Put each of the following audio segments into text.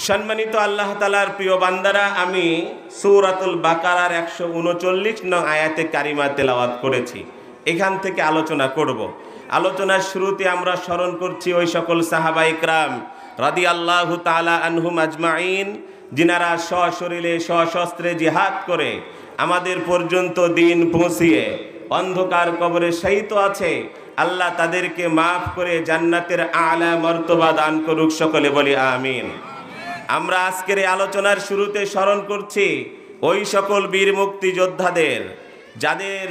সম্মানিত আল্লাহ তাআলার প্রিয় বান্দারা, আমি সূরাতুল বাকারার 139 নং আয়াতে কারিমা তেলাওয়াত করেছি। এখান থেকে আলোচনা করব। আলোচনার শুরুতে আমরা স্মরণ করছি ওই সকল সাহাবায়ে কেরাম রাদিয়াল্লাহু তাআলা আনহুম আজমাইন, যিনারা সশরীরে সশস্ত্রে জিহাদ করে আমাদের পর্যন্ত দিন পৌঁছিয়ে অন্ধকার কবরে শহীদ আছে। আল্লাহ তাদেরকে মাফ করে জান্নাতের আলা মর্তবা দান করুক, সকলে বলি আমিন। আমরা আজকের এই আলোচনার শুরুতে স্মরণ করছি ওই সকল বীর মুক্তিযোদ্ধাদের, যাদের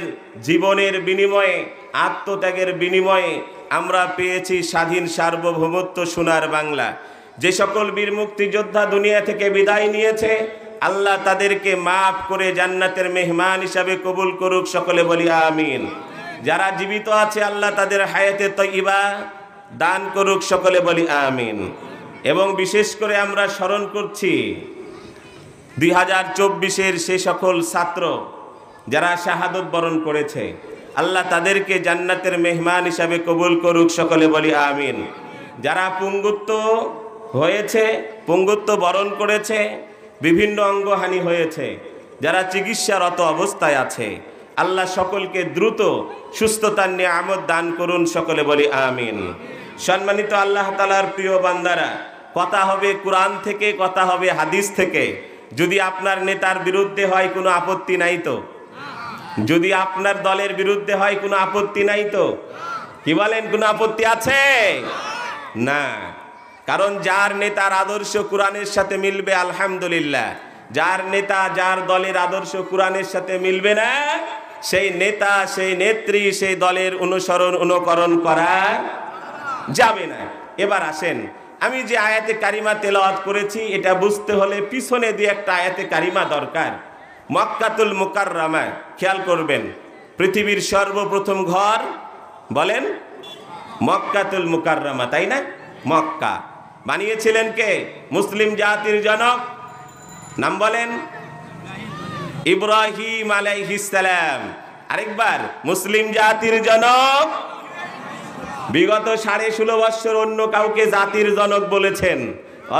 জীবনের বিনিময়ে, আত্মত্যাগের বিনিময়ে আমরা পেয়েছি স্বাধীন সার্বভৌমত্ব সোনার বাংলা। যে সকল বীর মুক্তিযোদ্ধা দুনিয়া থেকে বিদায় নিয়েছে, আল্লাহ তাদেরকে মাফ করে জান্নাতের মেহমান হিসাবে কবুল করুক, সকলে বলি আমিন। যারা জীবিত আছে, আল্লাহ তাদের হায়াতে তয়্যিবা দান করুক, সকলে বলি আমিন। এবং বিশেষ করে আমরা স্মরণ করছি 2024-এর সে সকল ছাত্র যারা শাহাদত বরণ করেছে, আল্লাহ তাদেরকে জান্নাতের মেহমান হিসাবে কবুল করুক, সকলে বলি আমিন। যারা পুঙ্গুত্ব হয়েছে, পুঙ্গুত্ব বরণ করেছে, বিভিন্ন অঙ্গহানি হয়েছে, যারা চিকিৎসারত অবস্থায় আছে, আল্লাহ সকলকে দ্রুত সুস্থতার নিয়ামত দান করুন, সকলে বলি আমিন। সম্মানিত আল্লাহ তাআলার প্রিয় বান্দারা, কথা হবে কোরআন থেকে, কথা হবে হাদিস থেকে। যদি আপনার নেতার বিরুদ্ধে হয়, কোনো আপত্তি নাই তো? যদি আপনার দলের বিরুদ্ধে হয়, কোনো আপত্তি নাই তো? কি বলেন, কোনো আপত্তি আছে? না। কারণ যার নেতার আদর্শ কোরআনের সাথে মিলবে, আলহামদুলিল্লাহ। যার নেতা, যার দলের আদর্শ কোরআনের সাথে মিলবে না, সেই নেতা, সেই নেত্রী, সেই দলের অনুকরণ করা যাবে না। এবার আসেন, আমি যে আয়াতে কারিমা তেলাওয়াত করেছি, এটা বুঝতে হলে পিছনে দিয়ে একটা আয়াতে কারিমা দরকার। মক্কাতুল মুকাররমা, খেয়াল করবেন, পৃথিবীর সর্বপ্রথম ঘর বলেন মক্কাতুল মুকাররমা, তাই না? মক্কা বানিয়েছিলেন কে? মুসলিম জাতির জনক, নাম বলেন ইব্রাহিম আলাইহিস সালাম। আরেকবার, মুসলিম জাতির জনক। বিগত 16.5 বছর অন্য কাউকে জাতির জনক বলেছেন,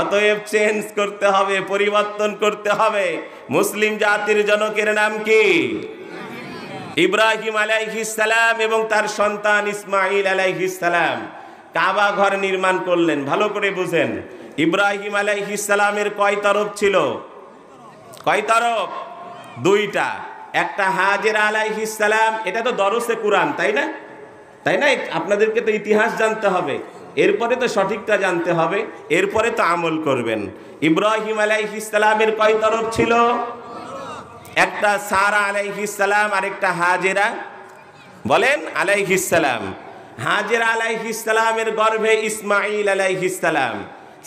অতএব চেঞ্জ করতে হবে, পরিবর্তন করতে হবে। মুসলিম জাতির জনকের নাম কি? ইব্রাহিম আলাইহিস সালাম এবং তার সন্তান ইসমাইল আলাইহিস সালাম কাবা ঘর নির্মাণ করলেন। ভালো করে বুঝেন, ইব্রাহিম আলাইহিস সালামের কয় তরফ ছিল? কয় তরফ? 2টা। একটা হাজেরা আলাইহিস সালাম, এটা তো দরসে কুরআন, তাই না? তাই না? আপনাদেরকে তো ইতিহাস জানতে হবে, এরপরে তো সঠিকটা জানতে হবে, এরপরে তো আমল করবেন। ইব্রাহিম আলাইহিস সালামের কয় তরফ ছিল? একটা সারা আলাইহিস সালাম, আরেকটা হাজেরা বলেন আলাইহিস সালাম। হাজেরা আলাইহিস সালামের গর্ভে ইসমাইল আলাইহিস সালাম,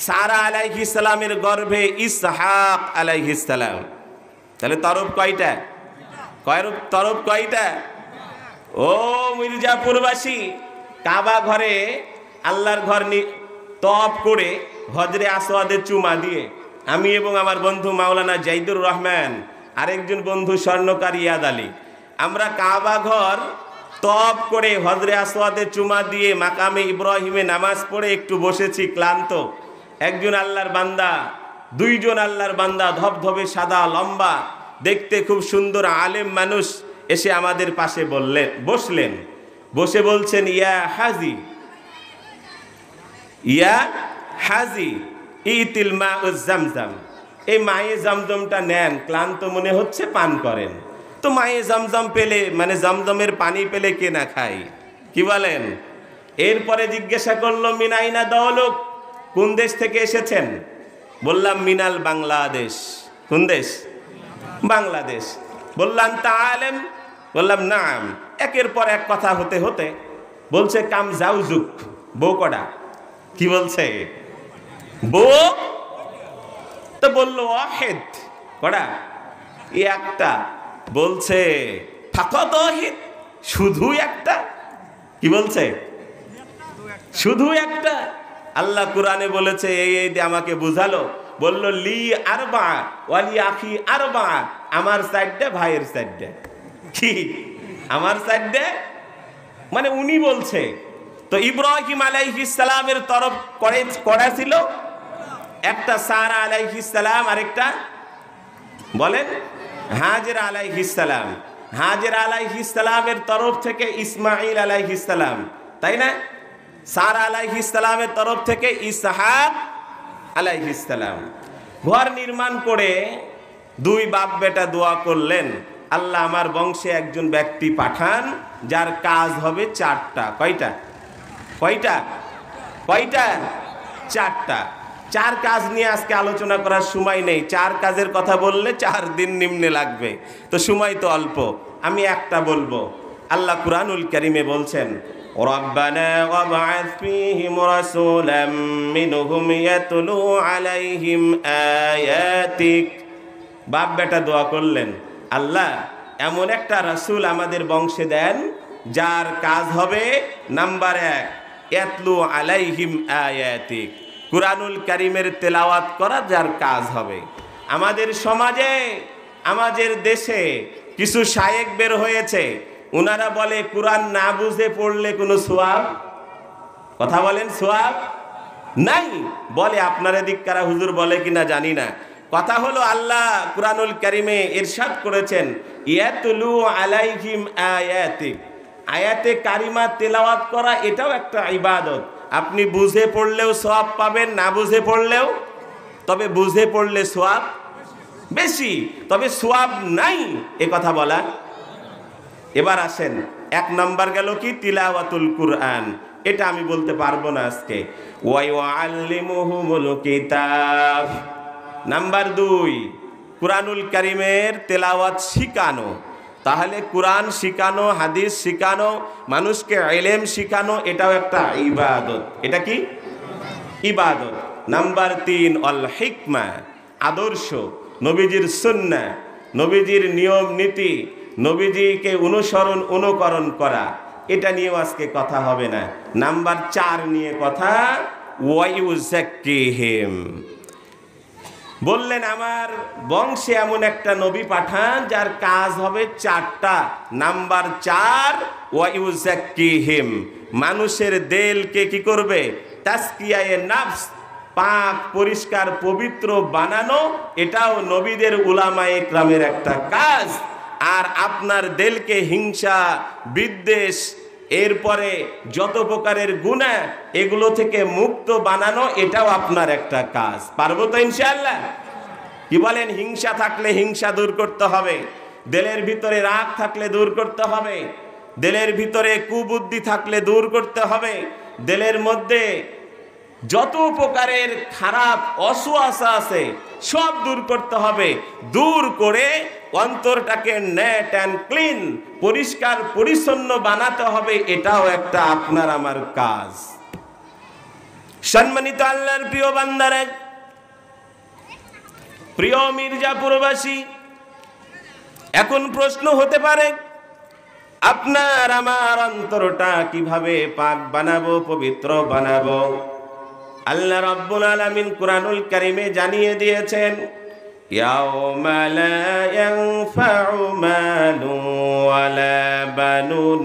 সারা আলাইহিস সালামের গর্ভে ইসহাক আলাইহিস সালাম। তাহলে তরফ কয়টা? তরফ কয়টা? ও মির্জাপুরবাসী, কাবা ঘরে আল্লাহর ঘর তওয়াফ করে হজরে আসওয়াদে চুমা দিয়ে আমি এবং আমার বন্ধু মাওলানা জাইদুর রহমান, আরেকজন বন্ধু স্বর্ণকার ইয়াদ আলী, আমরা কাবা ঘর তওয়াফ করে হজরে আসওয়াদে চুমা দিয়ে মাকামে ইব্রাহিমে নামাজ পড়ে একটু বসেছি ক্লান্ত। একজন আল্লাহর বান্দা, 2জন আল্লাহর বান্দা, ধবধবে সাদা, লম্বা, দেখতে খুব সুন্দর আলেম মানুষ এসে আমাদের পাশে বসলেন। বসে বলছেন, ইয়া হাজি, ইয়া হাজি ইতিল মাউজ জামজাম, এই মায়ে জামজমটা নেন, ক্লান্ত মনে হচ্ছে, পান করেন। তো মায়ে জামজাম পেলে, মানে জামজমের পানি পেলে কে না খায়, কি বলেন? এরপরে জিজ্ঞাসা করলো, মিনাইনা দৌলুক, কোন দেশ থেকে এসেছেন? বললাম মিনাল বাংলাদেশ। কোন দেশ? বাংলাদেশ। বললাম তাআলেম? বললাম নাম। একের পর এক কথা হতে হতে বলছে, কাম জাউজুক, বউ কটা? কি বলছে? বউ? তো বললো ওয়াহিদ, কটা? একটা। বলছে ফাকাত ওয়াহিদ, শুধু একটা? কি বলছে? শুধু একটা। আল্লাহ কোরআনে বলেছে, এই আমাকে বুঝালো। বলল লি আরবা ওয়ালি আখি আরবা, আমার সাইডে, ভাইয়ের সাইডে। কি আমার সাইডে? মানে উনি বলছে। তো ইব্রাহিম আলাইহিস সালামের তরফ করা ছিল একটা সারা আলাইহিস সালাম, আরেকটা বলেন হাজেরা আলাইহিস সালাম। হাজেরা আলাইহিস সালামের তরফ থেকে ইসমাঈল আলাইহিস সালাম, তাই না? সারা আলাইহিস সালামের তরফ থেকে ইসহাক আলাইহিস সালাম। ঘর নির্মাণ করে দুই বাপ বেটা দোয়া করলেন, আল্লাহ আমার বংশে একজন ব্যক্তি পাঠান যার কাজ হবে চারটা। কয়টা? কয়টা? কয়টা? চারটা। চার কাজ নিয়ে আজকে আলোচনা করার সময় নেই। চার কাজের কথা বললে 4 দিন নিম্নে লাগবে, তো সময় তো অল্প। আমি একটা বলবো। আল্লাহ কুরআনুল কারীমে বলছেন, রব্বানা ওয়াবআথ ফীহিম রাসূলাম মিনহুম ইয়াতলু আলাইহিম আয়াতিক। বাপ বেটা দোয়া করলেন, আল্লাহ এমন একটা রাসূল আমাদের বংশে দেন যার কাজ হবে নাম্বার 1 ইয়াতলু আলাইহিম আয়াতিক, কুরআনুল কারীমের তেলাওয়াত করা যার কাজ হবে। আমাদের সমাজে, আমাদের দেশে কিছু শায়েখ বের হয়েছে, ওনারা বলে কুরআন না বুঝে পড়লে কোনো সওয়াব, কথা বলেন, সওয়াব নাই। বলে আপনারা দিককারা হুজুর বলে কিনা জানি না। কথা হলো আল্লাহ কুরআনুল কারীমে ইরশাদ করেছেন ইয়াতলু আলাইহিম আয়াতিক। আয়াতে কারিমা তেলাওয়াত করা এটাও একটা ইবাদত। আপনি বুঝে পড়লেও সওয়াব পাবেন, না বুঝে পড়লেও। তবে বুঝে পড়লে সওয়াব বেশি, তবে সওয়াব নাই এ কথা বলা। এবার আসেন, 1 নাম্বার গেল কি? তিলাওয়াতুল কুরআন। এটা আমি বলতে পারবো না আজকে। ওয়া ইউআল্লিমুহুমুল কিতাব। নাম্বার 2 কুরআনুল কারীমের তেলাওয়াত শিখানো। তাহলে কুরআন শিখানো, হাদিস শিখানো, মানুষকে ইলম শিখানো, এটাও একটা ইবাদত। এটা কি? ইবাদত। নাম্বার 3 আল হিকমা, আদর্শ, নবীজির সুন্নাহ, নবীজির নিয়ম নীতি, নবীজিকে অনুকরণ করা। এটা নিয়েও আজকে কথা হবে না। নাম্বার 4 নিয়ে কথা, ওয়া ইউযাক্কিহিম। বললেন আমার বংশে এমন একটা নবী পাঠান যার কাজ হবে 4টা। নাম্বার 4 ওয়া ইউযাক্কিহিম, মানুষের দিলকে কি করবে? তাসকিয়ায়ে নফস, পাক পরিষ্কার পবিত্র বানানো। এটাও নবীদের উলামায়ে ইকরামের একটা কাজ। আর আপনার দিলকে হিংসা, বিদ্বেষ, এরপরে যত প্রকারের গুনাহ, এগুলো থেকে মুক্ত বানানো, এটাও আপনার একটা কাজ। পারবো তো ইনশাআল্লাহ? কি বলেন? হিংসা থাকলে হিংসা দূর করতে হবে, দিলের ভিতরে রাগ থাকলে দূর করতে হবে, দিলের ভিতরে কুবুদ্ধি থাকলে দূর করতে হবে, দিলের মধ্যে যত প্রকারের খারাপ অসুয়াশা আছে সব দূর করতে হবে। দূর করে অন্তরটাকে নেট অ্যান্ড ক্লিন, পরিষ্কার পরিচ্ছন্ন বানাতে হবে। এটাও একটা আপনার আমার কাজ। সম্মানিত আল্লাহর প্রিয় বান্দারা, প্রিয় মির্জাপুরবাসী, এখন প্রশ্ন হতে পারে আপনার আমার অন্তরটা কিভাবে পাক বানাবো, পবিত্র বানাবো? আল্লাহ রাব্বুল আলামিন কুরআনুল কারীমে জানিয়ে দিয়েছেন, ইয়াউমা লা ইয়ানফাউ মালুন ওয়ালা বানুন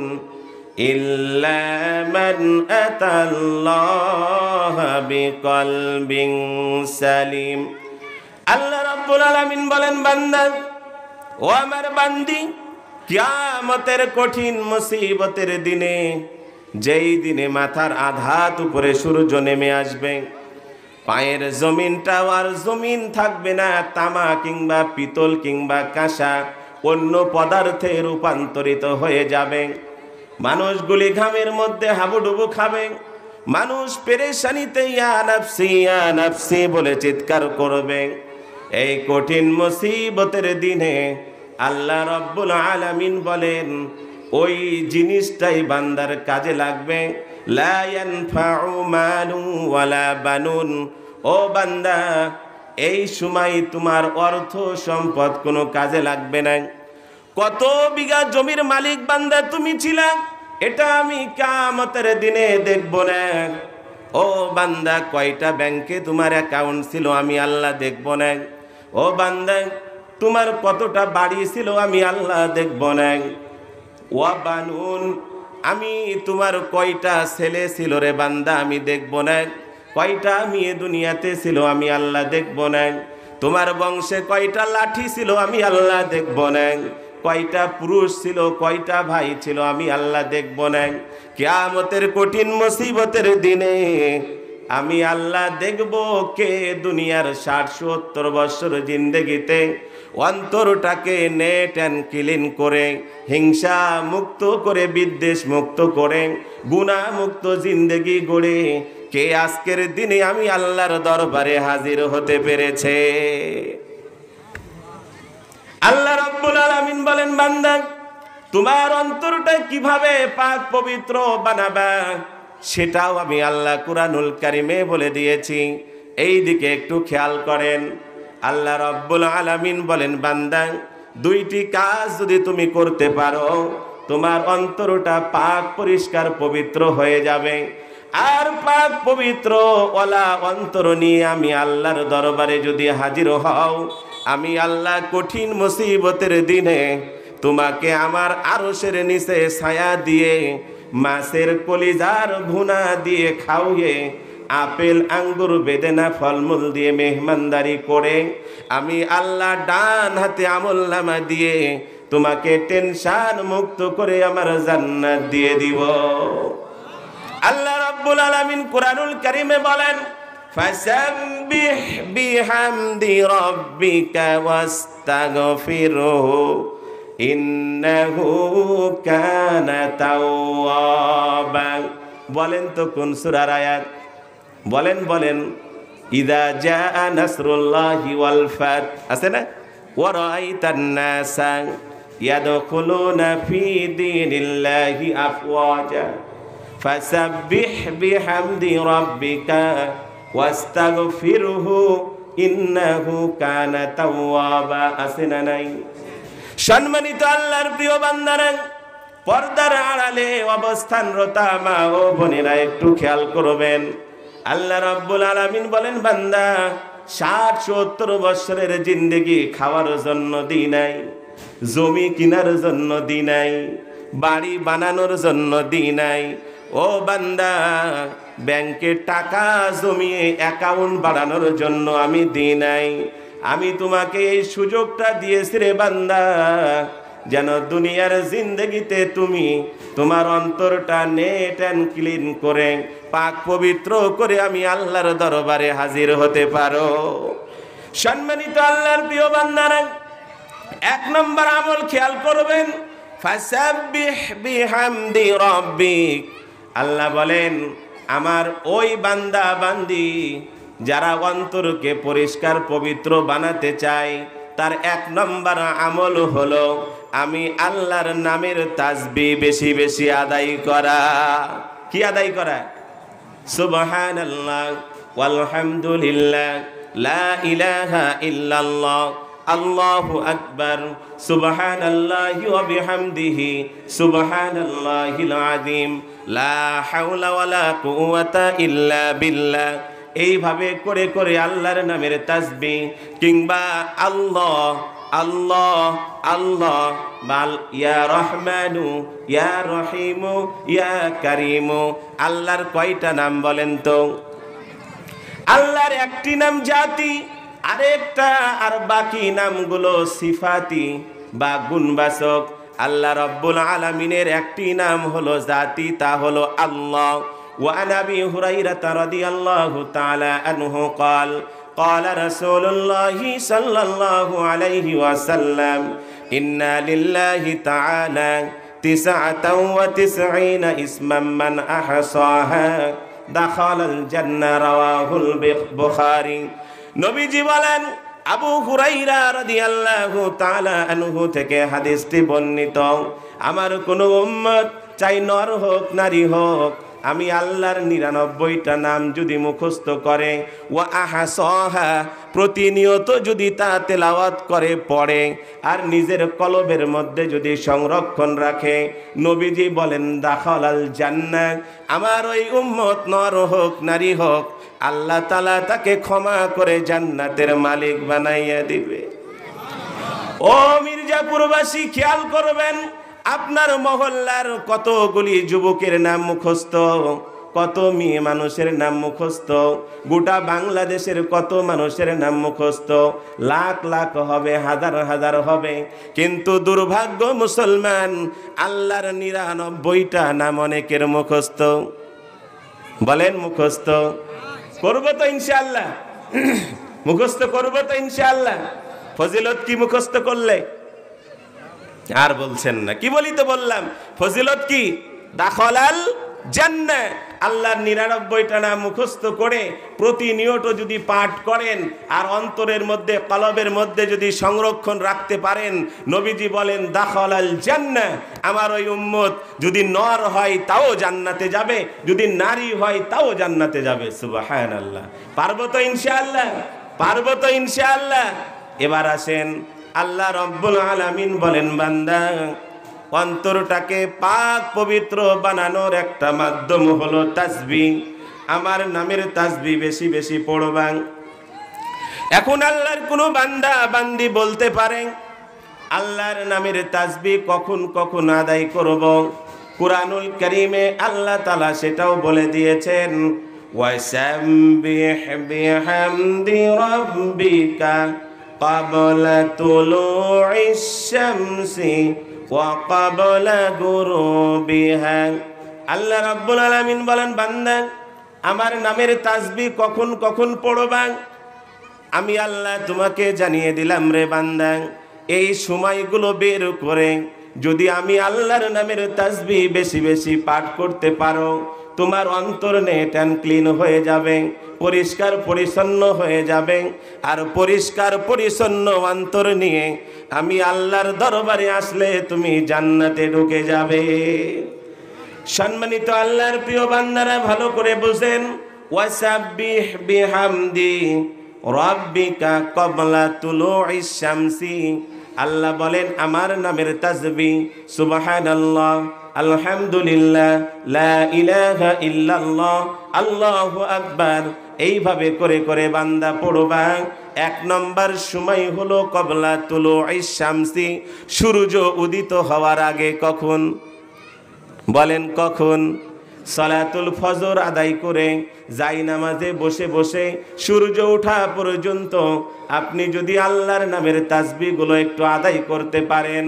ইল্লা মান আতাল্লাহা বিকলবিন সালিম। আল্লাহ রাব্বুল আলামিন বলেন, বান্দা ও আমার বান্দি, কিয়ামতের কঠিন মুসিবতের দিনে, যেই দিনে মাথার আঘাত উপরে সূর্য নেমে আসবে, পায়ের জমিনটাও আর জমিন থাকবে না, তামা কিংবা পিতল কিংবা কাঁসা অন্য পদার্থে রূপান্তরিত হয়ে যাবে। মানুষগুলি ঘামের মধ্যে হাবুডুবু খাবে, মানুষ পেরেশানিতে ইয়া নাফসি বলে চিৎকার করবে। এই কঠিন মুসিবতের দিনে আল্লাহ রাব্বুল আলামিন বলেন, ওই জিনিসটাই বান্দার কাজে লাগবে। লা ইয়ানফাউ মালুন ওয়ালা বানুন। ও বান্দা, এই সময় তোমার অর্থ সম্পদ কোনো কাজে লাগবে না। কত বিঘা জমির মালিক বান্দা তুমি ছিলা, এটা আমি কিয়ামতের দিনে দেখব না। ও বান্দা, কয়টা ব্যাংকে তোমার অ্যাকাউন্ট ছিল আমি আল্লাহ দেখব না। ও বান্দা, তোমার কতটা বাড়ি ছিল আমি আল্লাহ দেখব না। ওয়া বানুন, আমি তোমার কয়টা ছেলে ছিল রে বান্দা আমি দেখব না। কয়টা মেয়ে দুনিয়াতে ছিল আমি আল্লাহ দেখব না। তোমার বংশে কয়টা লাঠি ছিল আমি আল্লাহ দেখব না। কয়টা পুরুষ ছিল, কয়টা ভাই ছিল আমি আল্লাহ দেখব না। কিয়ামতের কঠিন মুসিবতের দিনে আমি আল্লাহ দেখব কে দুনিয়ার 60-70 বছর জিন্দেগিতে অন্তরটাকে নেট অ্যান্ড ক্লিন করে, হিংসা মুক্ত করে, বিদ্বেষ মুক্ত করে, গুনাহ মুক্ত জিন্দেগি গড়ে কে আজকের দিনে আমি আল্লাহর দরবারে হাজির হতে পেরেছে। আল্লাহ রাব্বুল আলামিন বলেন, বান্দা তোমার অন্তরটা কিভাবে পাক পবিত্র বানাবা সেটাও আমি আল্লাহ কুরআনুল কারীমে বলে দিয়েছি। এই দিকে একটু খেয়াল করেন। আল্লাহ রাব্বুল আলামিন বলেন, বান্দা দুইটি কাজ যদি তুমি করতে পারো তোমার অন্তরটা পাক পরিষ্কার পবিত্র হয়ে যাবে। আর পাক পবিত্র ওয়ালা অন্তর নিয়ে আমি আল্লাহর দরবারে যদি হাজির হও, আমি আল্লাহ কঠিন মুসিবতের দিনে তোমাকে আমার আরশের নিচে ছায়া দিয়ে, মাছের কলিজার ভুনা দিয়ে খাওয়িয়ে, আপেল আঙ্গুর বেদেনা ফলমূল দিয়ে মেহমানদারি করে আমি আল্লাহ ডান হাতে আমলনামা দিয়ে তোমাকে টেনশন মুক্ত করে আমার জান্নাত দিয়ে দিব। আল্লাহ রাব্বুল আলামিন কুরআনুল কারীমে বলেন, ফাসাব্বিহ বিহামদি রাব্বিকা ওয়াস্তাগফিরহু ইন্নাহু কানা তাওয়াবা। বলেন তো কোন সূরার আয়াত? বলেন বলেন। ইযা জাআ নাসরুল্লাহি ওয়াল ফাত, আছে না? ওয়া রাআইতান নাসা ইয়াদখুলুনা ফি দীনিল্লাহি আফওয়াজা ফাসাব্বিহ বিহামদি রাব্বিকা ওয়াস্তাগফিরহু ইন্নাহু কানা তাওয়াবা। আছে না নাই? সম্মানিত আল্লাহর প্রিয় বান্দারা, পর্দার আড়ালে অবস্থানরত মা ও বোনেরা একটু খেয়াল করবেন। আল্লাহ রাব্বুল আলামিন বলেন, বান্দা 60-70 বছরের জিন্দেগি খাওয়ার জন্য দিই নাই, জমি কেনার জন্য দিই নাই, বাড়ি বানানোর জন্য দিই নাই। ও বান্দা, ব্যাংকে টাকা জমিয়ে অ্যাকাউন্ট বাড়ানোর জন্য আমি দিই নাই। আমি তোমাকে এই সুযোগটা দিয়েছি রে বান্দা, যেন দুনিয়ার জিন্দেগিতে তুমি তোমার অন্তরটা নেট অ্যান্ড ক্লিন করে, পাক পবিত্র করে আমি আল্লাহর দরবারে হাজির হতে পারো। সম্মানিত আল্লাহর প্রিয় বান্দারা, 1 নম্বর আমল খেয়াল করবেন, ফাসাব্বিহ বিহামদি রাব্বিক। আল্লাহ বলেন, আমার ওই বান্দা বান্দি যারা অন্তরকে পরিষ্কার পবিত্র বানাতে চায়, তার 1 নম্বর আমল হলো আমি আল্লাহর নামের তাসবিহ বেশি বেশি আদায় করা। কি আদায় করা? সুবহানাল্লাহ ওয়ালহামদুলিল্লাহ লা ইলাহা ইল্লাল্লাহ আল্লাহু আকবার সুবহানাল্লাহি ওয়া বিহামদিহি সুবহানাল্লাহিল আযীম লা হাওলা ওয়ালা কুওয়াতা ইল্লা বিল্লাহ। এইভাবে করে করে আল্লাহর নামের তাসবিহ কিংবা আল্লাহ আল্লাহ আল্লাহ বাল ইয়া রহমানু ইয়া রহিমু ইয়া কারিমু। আল্লাহর কয়টা নাম বলেন তো? আল্লাহর একটি নাম জাতি, আরেকটা আর বাকি নামগুলো সিফাতি বা গুণবাচক। আল্লাহ রাব্বুল আলামিনের একটি নাম হলো জাতি, তা হলো আল্লাহ। وعن أبي هريرة رضي الله تعالى عنه قال قال رسول الله صلى الله عليه وسلم إن لله تعالى 99 اسما من أحصاها دخل الجنة رواه البخاري। নবীজি বলেন, আবু হুরাইরা রাদিয়াল্লাহু তাআলা আনহু থেকে হাদিসটি বর্ণিত, আমার কোন উম্মত চাই নর হোক নারী হোক, আমি আল্লাহর 99টা নাম যদি মুখস্থ করে, ওয়া আহসাহা প্রতিনিয়ত যদি তা তেলাওয়াত করে পড়ে আর নিজের কলবের মধ্যে যদি সংরক্ষণ রাখে, নবীজি বলেন দাখালাল জান্নাহ। আমার ওই উম্মত নর হোক নারী হোক, আল্লাহ তাআলা তাকে ক্ষমা করে জান্নাতের মালিক বানাইয়া দিবে। ও মির্জাপুরবাসী, খেয়াল করবেন, আপনার মহল্লার কতগুলি যুবকের নাম মুখস্থ, কত মেয়ে মানুষের নাম মুখস্থ, গোটা বাংলাদেশের কত মানুষের নাম মুখস্থ, লাখ লাখ হবে, হাজার হাজার হবে, কিন্তু দুর্ভাগ্য মুসলমান, আল্লাহর 99টা নাম অনেকের মুখস্থ। বলেন মুখস্থ করবো তো ইনশাআল্লাহ? মুখস্থ করবো তো ইনশাআল্লাহ? ফজিলত কি মুখস্থ করলে? আর বলছেন না, কি বলি তো বললাম, ফজিলত কি? দাখলাল জান্নাহ। আল্লাহর 99টা নাম মুখস্থ করে প্রতিনিয়ত যদি পাঠ করেন আর অন্তরের মধ্যে, কলবের মধ্যে যদি সংরক্ষণ রাখতে পারেন, নবীজি বলেন দাখলাল জান্নাহ। আমার ওই উম্মত যদি নর হয় তাও জান্নাতে যাবে, যদি নারী হয় তাও জান্নাতে যাবে। সুবহানাল্লাহ। পারবো তো ইনশাআল্লাহ? পারবো তো ইনশাআল্লাহ? এবার আসেন, আল্লাহ রাব্বুল আলামিন বলেন, বান্দা, অন্তরটাকে পাক পবিত্র বানানোর একটা মাধ্যম হলো তাসবিহ। আমার নামের তাসবিহ বেশি বেশি পড়বা। এখন আল্লাহর কোনো বান্দা বান্দি বলতে পারে, আল্লাহর নামের তাসবিহ কখন কখন আদায় করব? কুরআনুল কারীমে আল্লাহ তাআলা সেটাও বলে দিয়েছেন, ওয়াসাব্বিহ বিহামদি রাব্বিকা ক্বাবলা তুলুইশ শামসি ওয়া ক্বাবলা গুরুবিহা। আল্লাহ রাব্বুল আলামিন বলেন, বান্দা, আমার নামের তাসবিহ কখন কখন পড়বা? আমি আল্লাহ তোমাকে জানিয়ে দিলাম রে বান্দা, এই সময়গুলো বের করে যদি আমি আল্লাহর নামের তাসবিহ বেশি বেশি পাঠ করতে পারো, তোমার অন্তর নেট অ্যান্ড ক্লিন হয়ে যাবে, পরিষ্কার পরিচ্ছন্ন হয়ে যাবে। আর পরিষ্কার পরিচ্ছন্ন অন্তর নিয়ে আমি আল্লাহর দরবারে আসলে তুমি জান্নাতে ঢুকে যাবে। সম্মানিত আল্লাহর প্রিয় বান্দারা, ভালো করে বুঝেন, ওয়াসাব্বিহ বিহামদি রাব্বিকা ক্বাবলা তুলুইশ শামসি। আল্লাহ বলেন, আমার নামের তাসবিহ সুবহানাল্লাহ, আলহামদুলিল্লাহ, লা ইলাহা ইল্লাল্লাহ, আল্লাহু আকবার, এইভাবে করে করে বান্দা পড়বা। 1 নম্বর সময় হলো ক্বাবলা তুলুইশ শামসি, সূর্য উদিত হওয়ার আগে। কখন? বলেন কখন? সালাতুল ফজর আদায় করে যাই নামাজে বসে বসে সূর্য ওঠা পর্যন্ত আপনি যদি আল্লাহর নামের তাসবিহগুলো একটু আদায় করতে পারেন,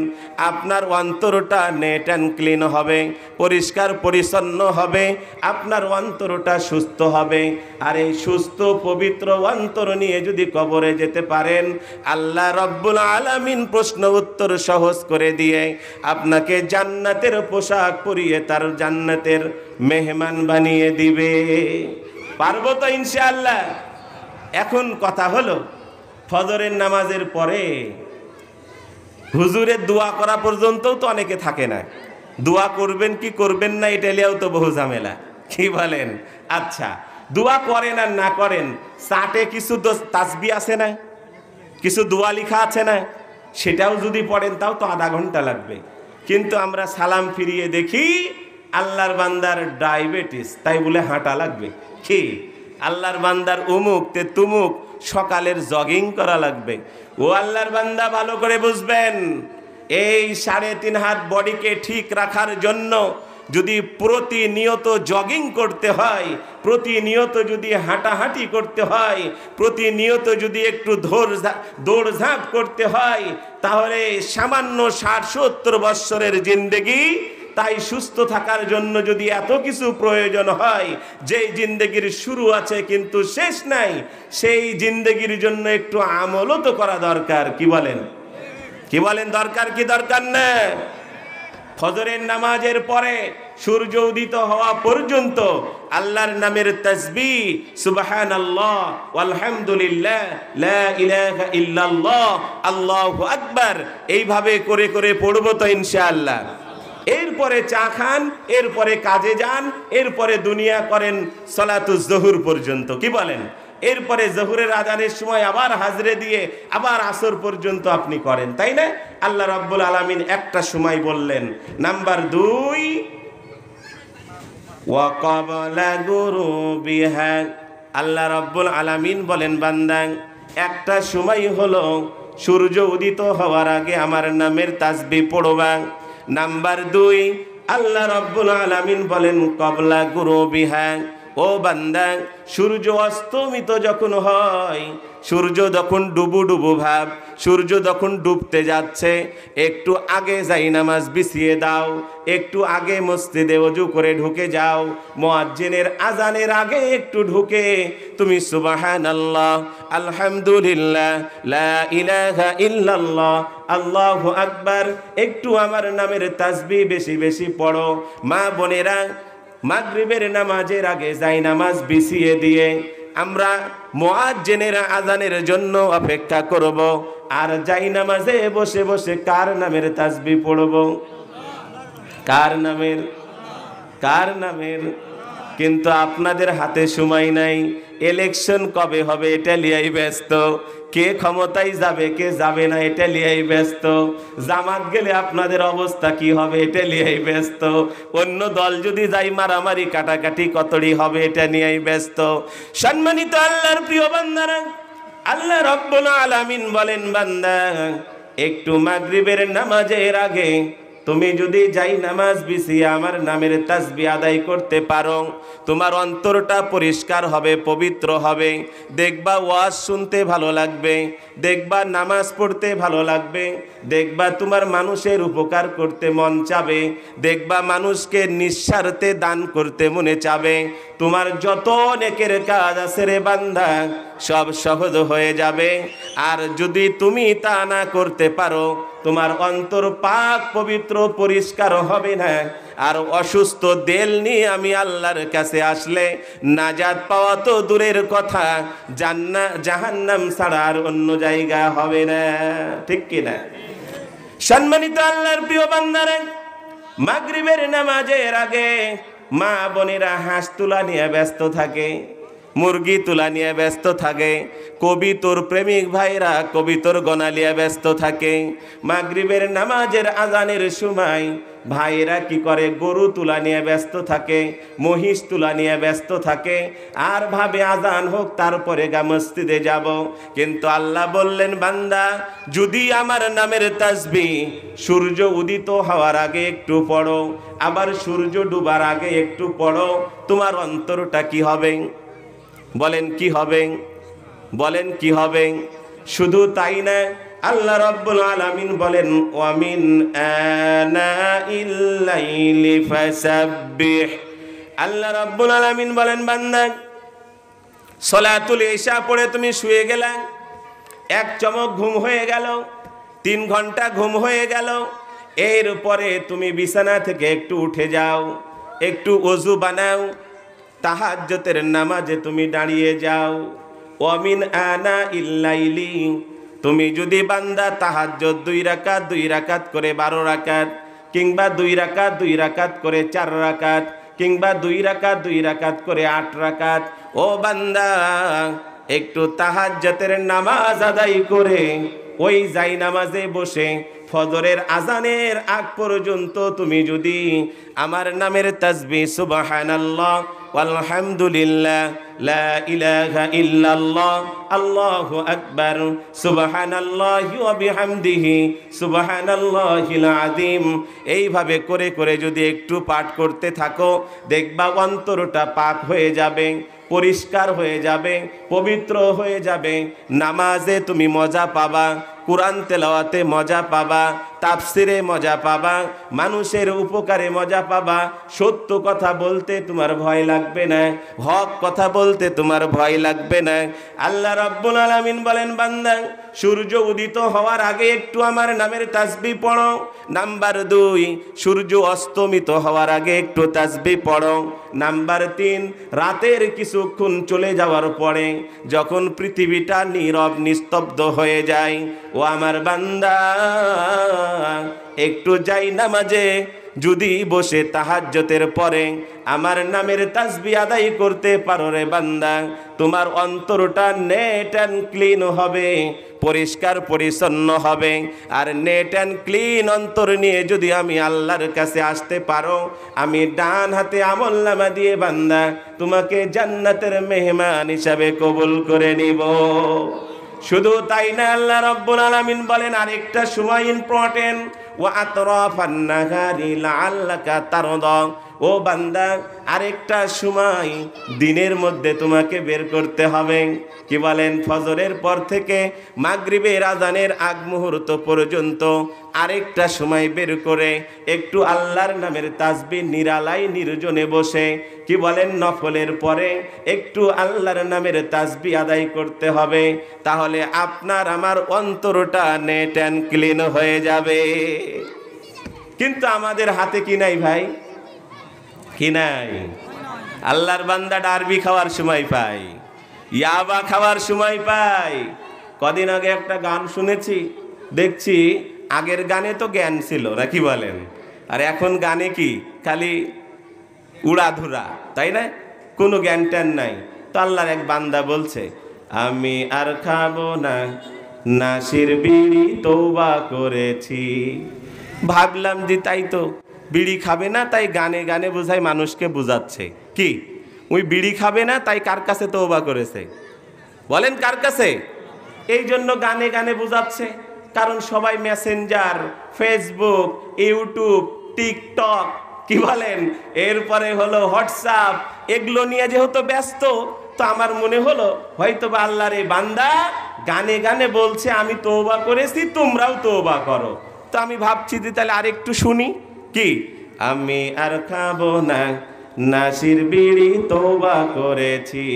আপনার অন্তরটা নেট অ্যান্ড ক্লিন হবে, পরিষ্কার পরিচ্ছন্ন হবে, আপনার অন্তরটা সুস্থ হবে। আর এই সুস্থ পবিত্র অন্তর নিয়ে যদি কবরে যেতে পারেন, আল্লাহ রাব্বুল আলামিন প্রশ্ন উত্তর সহজ করে দিয়ে আপনাকে জান্নাতের পোশাক পরিয়ে তার জান্নাতের মেহমান বানিয়ে দিবে। পারবো তো ইনশাআল্লাহ? এখন কথা হলো, ফজরের নামাজের পরে হুজুরের দোয়া করা পর্যন্তও তো অনেকে থাকে না। দোয়া করবেন কি করবেন না এটা নিয়েও তো বহু ঝামেলা, কি বলেন? আচ্ছা, দোয়া করেন আর না করেন, চাটে কিছু তাসবিহ আছে না, কিছু দোয়া লেখা আছে না, সেটাও যদি পড়েন তাও তো আধা ঘন্টা লাগবে। কিন্তু আমরা সালাম ফিরিয়ে দেখি আল্লাহর বান্দার ডায়াবেটিস, তাই বলে হাঁটা লাগবে। কি আল্লাহর বান্দার উমুক তে তুমুক, সকালের জগিং করা লাগবে। ও আল্লাহর বান্দা, ভালো করে বুঝবেন, এই 3.5 হাত বডিকে ঠিক রাখার জন্য যদি প্রতিনিয়ত জগিং করতে হয়, প্রতিনিয়ত যদি হাঁটাহাঁটি করতে হয়, প্রতিনিয়ত যদি একটু দৌড়ঝাঁপ করতে হয়, তাহলে সামান্য 60-70 বৎসরের জিন্দেগি, তাই সুস্থ থাকার জন্য যদি এত কিছু প্রয়োজন হয়, যেই জিন্দেগির শুরু আছে কিন্তু শেষ নাই, সেই জিন্দেগির জন্য একটু আমলও তো করা দরকার। কি বলেন? কি বলেন? দরকার কি দরকার না? ফজরের নামাজের পরে সূর্য উদিত হওয়া পর্যন্ত আল্লাহর নামের তাসবিহ সুবহানাল্লাহ, আলহামদুলিল্লাহ, লা ইলাহা ইল্লাল্লাহ, আল্লাহু আকবার, এইভাবে করে করে পড়বো তো ইনশাআল্লাহ। এরপরে চা খান, এরপরে কাজে যান, এরপরে দুনিয়া করেন সালাতুজ জোহর পর্যন্ত। কি বলেন? এরপরে জোহরের আজানের সময় আবার হাজরে দিয়ে আবার আসর পর্যন্ত আপনি করেন, তাই না? আল্লাহ রাব্বুল আলামিন একটা সময় বললেন, নাম্বার 2, ওয়া ক্বাবলা গুরুবিহা। আল্লাহ রাব্বুল আলামিন বলেন, বান্দা, একটা সময় হলো সূর্য উদিত হওয়ার আগে আমার নামের তাসবিহ পড়বা। নাম্বার 2, আল্লাহ রাব্বুল আলামিন বলেন ক্বাবলা গুরুবিহা, ও বান্দা সূর্য অস্তমিত যখন হয়, সূর্য যখন ডুবু ডুবু ভাব, সূর্য যখন ডুবতে যাচ্ছে, একটু আগে যাই নামাজ বিছিয়ে দাও, একটু আগে মসজিদে ওযু করে ঢুকে যাও, মুয়াজ্জিনের আজানের আগে একটু ঢুকে তুমি সুবহানাল্লাহ, আলহামদুলিল্লাহ, লা ইলাহা ইল্লাল্লাহ, আল্লাহু আকবার, একটু আমার নামের তাসবিহ বেশি বেশি পড়ো। মা বোনেরা, মাগরিবের নামাজের আগে যাই নামাজ বিছিয়ে দিয়ে আমরা মুয়াজ্জিনের আজানের জন্য অপেক্ষা করব, আর যাই নামাজে বসে বসে কার নামের তাসবিহ পড়ব? কার নামের? কার নামের? কিন্তু আপনাদের হাতে সময় নাই। ইলেকশন কবে হবে এটা লিয়াই ব্যস্ত, কে ক্ষমতায় যাবে কে যাবে না এটা লিয়াই ব্যস্ত, জামাত গেলে আপনাদের অবস্থা কি হবে এটা লিয়াই ব্যস্ত, অন্য দল যদি যাই মারামারি কাটাকাটি কতড়ি হবে এটা নিয়েই ব্যস্ত। সম্মানিত আল্লাহর প্রিয় বান্দারা, আল্লাহ রাব্বুল আলামিন বলেন বান্দা একটু মাগরিবের নামাজের আগে তুমি যদি যাই নামাজ বিছিয়ে আমার নামের তাসবিহ আদায় করতে পারো, তোমার অন্তরটা পরিষ্কার হবে, পবিত্র হবে, দেখবা ওয়াজ শুনতে ভালো লাগবে, দেখবা নামাজ পড়তে ভালো লাগবে, দেখবা তোমার মানুষের উপকার করতে মন চাবে, দেখবা মানুষকে নিঃস্বার্থে দান করতে মনে চাবে, তোমার যত নেকের কাজ আছে রে বান্দা সব সহজ হয়ে যাবে। আর যদি তুমি তা না করতে পারো, তোমার অন্তর পাক পবিত্র পরিষ্কার হবে না, আর অসুস্থ দিল নিয়ে আমি আল্লাহর কাছে আসলে নাজাত পাওয়া তো দূরের কথা, জাহান্নাম ছাড়া আর অন্য জায়গা হবে না। ঠিক কি না? সম্মানিত আল্লাহর প্রিয় বান্দারা, মাগরিবের নামাজের আগে মা বোনেরা হাঁস তুলা নিয়ে ব্যস্ত থাকে, মুরগি তুলা নিয়ে ব্যস্ত থাকে, কবিতর প্রেমিক ভাইরা কবিতর গনা নিয়ে ব্যস্ত থাকে। মাগরিবের নামাজের আজানের সময় ভাইরা কি করে? গরু তুলা নিয়ে ব্যস্ত থাকে, মহিষ তুলা নিয়ে ব্যস্ত থাকে, আর ভাবে আজান হোক তারপরে মসজিদে যাব। কিন্তু আল্লাহ বললেন বান্দা যদি আমার নামের তাসবিহ সূর্য উদিত হওয়ার আগে একটু পড়ো, আবার সূর্য ডুবার আগে একটু পড়ো, তোমার অন্তরটা কি হবে? বলেন কি হবে? বলেন কি হবে? শুধু তাই না, আল্লাহ রাব্বুল আলামিন বলেন ওয়া মিন আনাইল লাইলি ফাসাব্বিহ। আল্লাহ রাব্বুল আলামিন বলেন বান্দা সালাতুল ইশা পড়ে তুমি শুয়ে গেলে, এক চমক ঘুম হয়ে গেল, 3 ঘন্টা ঘুম হয়ে গেল, এরপরে তুমি বিছানা থেকে একটু উঠে যাও, একটু ওযু বানাও, তাহাজ্জুদের নামাজে তুমি দাঁড়িয়ে যাও। ওয়া মিন আনাইল লাইলি, তুমি যদি বান্দা তাহাজ্জুদ 2 রাকাত 2 রাকাত করে 12 রাকাত, কিংবা 2 রাকাত 2 রাকাত করে 4 রাকাত, কিংবা 2 রাকাত 2 রাকাত করে 8 রাকাত, ও বান্দা একটু তাহাজ্জুদের নামাজ আদায় করে ওই যাই নামাজে বসে ফজরের আজানের আগ পর্যন্ত তুমি যদি আমার নামের তাসবিহ সুবহানাল্লাহ আলহামদুলিল্লাহ, লা ইলাহা ইল্লাল্লাহ, আল্লাহু আকবার, সুবহানাল্লাহি ওয়া বিহামদিহি, সুবহানাল্লাহিল আযীম, এইভাবে করে করে যদি একটু পাঠ করতে থাকো, দেখবা অন্তরটা পাক হয়ে যাবে, পরিষ্কার হয়ে যাবে, পবিত্র হয়ে যাবে। নামাজে তুমি মজা পাবা, কুরআন তেলাওয়াতে মজা পাবা, তাফসিরে মজা পাবা, মানুষের উপকারে মজা পাবা, সত্য কথা বলতে তোমার ভয় লাগবে না, হক কথা বলতে তোমার ভয় লাগবে না। আল্লাহ রাব্বুল আলামিন বলেন বান্দা সূর্য উদিত হওয়ার আগে একটু আমার নামের তাসবিহ পড়ো। নাম্বার 2, সূর্য অস্তমিত হওয়ার আগে একটু তাসবিহ পড়ো। নাম্বার 3, রাতের কিছুক্ষণ চলে যাওয়ার পরে যখন পৃথিবীটা নীরব নিস্তব্ধ হয়ে যায়, ও আমার বান্দা একটু যাই নামাজে যদি বসে তাহাজ্জুদের পরে আমার নামের তাসবিহ আদায় করতে পারো রে বান্দা, তোমার অন্তরটা নেট অ্যান্ড ক্লিন হবে, পরিষ্কার পরিচ্ছন্ন হবে। আর নেট অ্যান্ড ক্লিন অন্তর নিয়ে যদি আমি আল্লাহর কাছে আসতে পারো, আমি ডান হাতে আমলনামা দিয়ে বান্দা তোমাকে জান্নাতের মেহমান হিসাবে কবুল করে নিব। শুধু তাই না, আল্লাহ রাব্বুল আলামিন বলেন আরেকটা সময় ইম্পর্টেন্ট, ওয়া আতরাফান নাহারি লাআল্লাকা তারদা। ও বান্দা, আরেকটা সময় দিনের মধ্যে তোমাকে বের করতে হবে। কি বলেন? ফজরের পর থেকে মাগরিবের আজানের আগ মুহূর্ত পর্যন্ত আরেকটা সময় বের করে একটু আল্লাহর নামের তাসবিহ নিরালাই নির্জনে বসে, কি বলেন, নফলের পরে একটু আল্লাহর নামের তাসবিহ আদায় করতে হবে। তাহলে আপনার আমার অন্তরটা নেট অ্যান্ড ক্লিন হয়ে যাবে। কিন্তু আমাদের হাতে কি নাই ভাই? কি নাই? আল্লাহর বান্দা ডারবি খাওয়ার সময় পায়, ইয়াবা খাওয়ার সময় পায়। কদিন আগে একটা গান শুনেছি, দেখছি আগের গানে তো জ্ঞান ছিল, না কি বলেন? আর এখন গানে কি খালি উড়াধুরা, তাই না? কোনো জ্ঞান ট্যান নাই। তো আল্লাহর এক বান্দা বলছে, আমি আর খাবো না নাসির বিড়ি, তওবা করেছি। ভাবলাম যে তাই তো, বিড়ি খাবে না তাই গানে গানে বোঝায় মানুষকে বুঝাচ্ছে। কি ওই বিড়ি খাবে না তাই কার কাছে তওবা করেছে? বলেন কার কাছে? এই জন্য গানে গানে বুঝাচ্ছে। কারণ সবাই মেসেঞ্জার, ফেসবুক, ইউটিউব, টিকটক, কি বলেন, এরপরে হলো হোয়াটসঅ্যাপ, এগুলো নিয়ে যেহেতু ব্যস্ত, তো আমার মনে হলো হয়তো বা আল্লাহর এই বান্দা গানে গানে বলছে আমি তওবা করেছি, তোমরাও তওবা করো। তো আমি ভাবছি যে তাহলে আরেকটু শুনি। কি? আমি আর খাবো না নাসির বিড়ি, তওবা করেছি।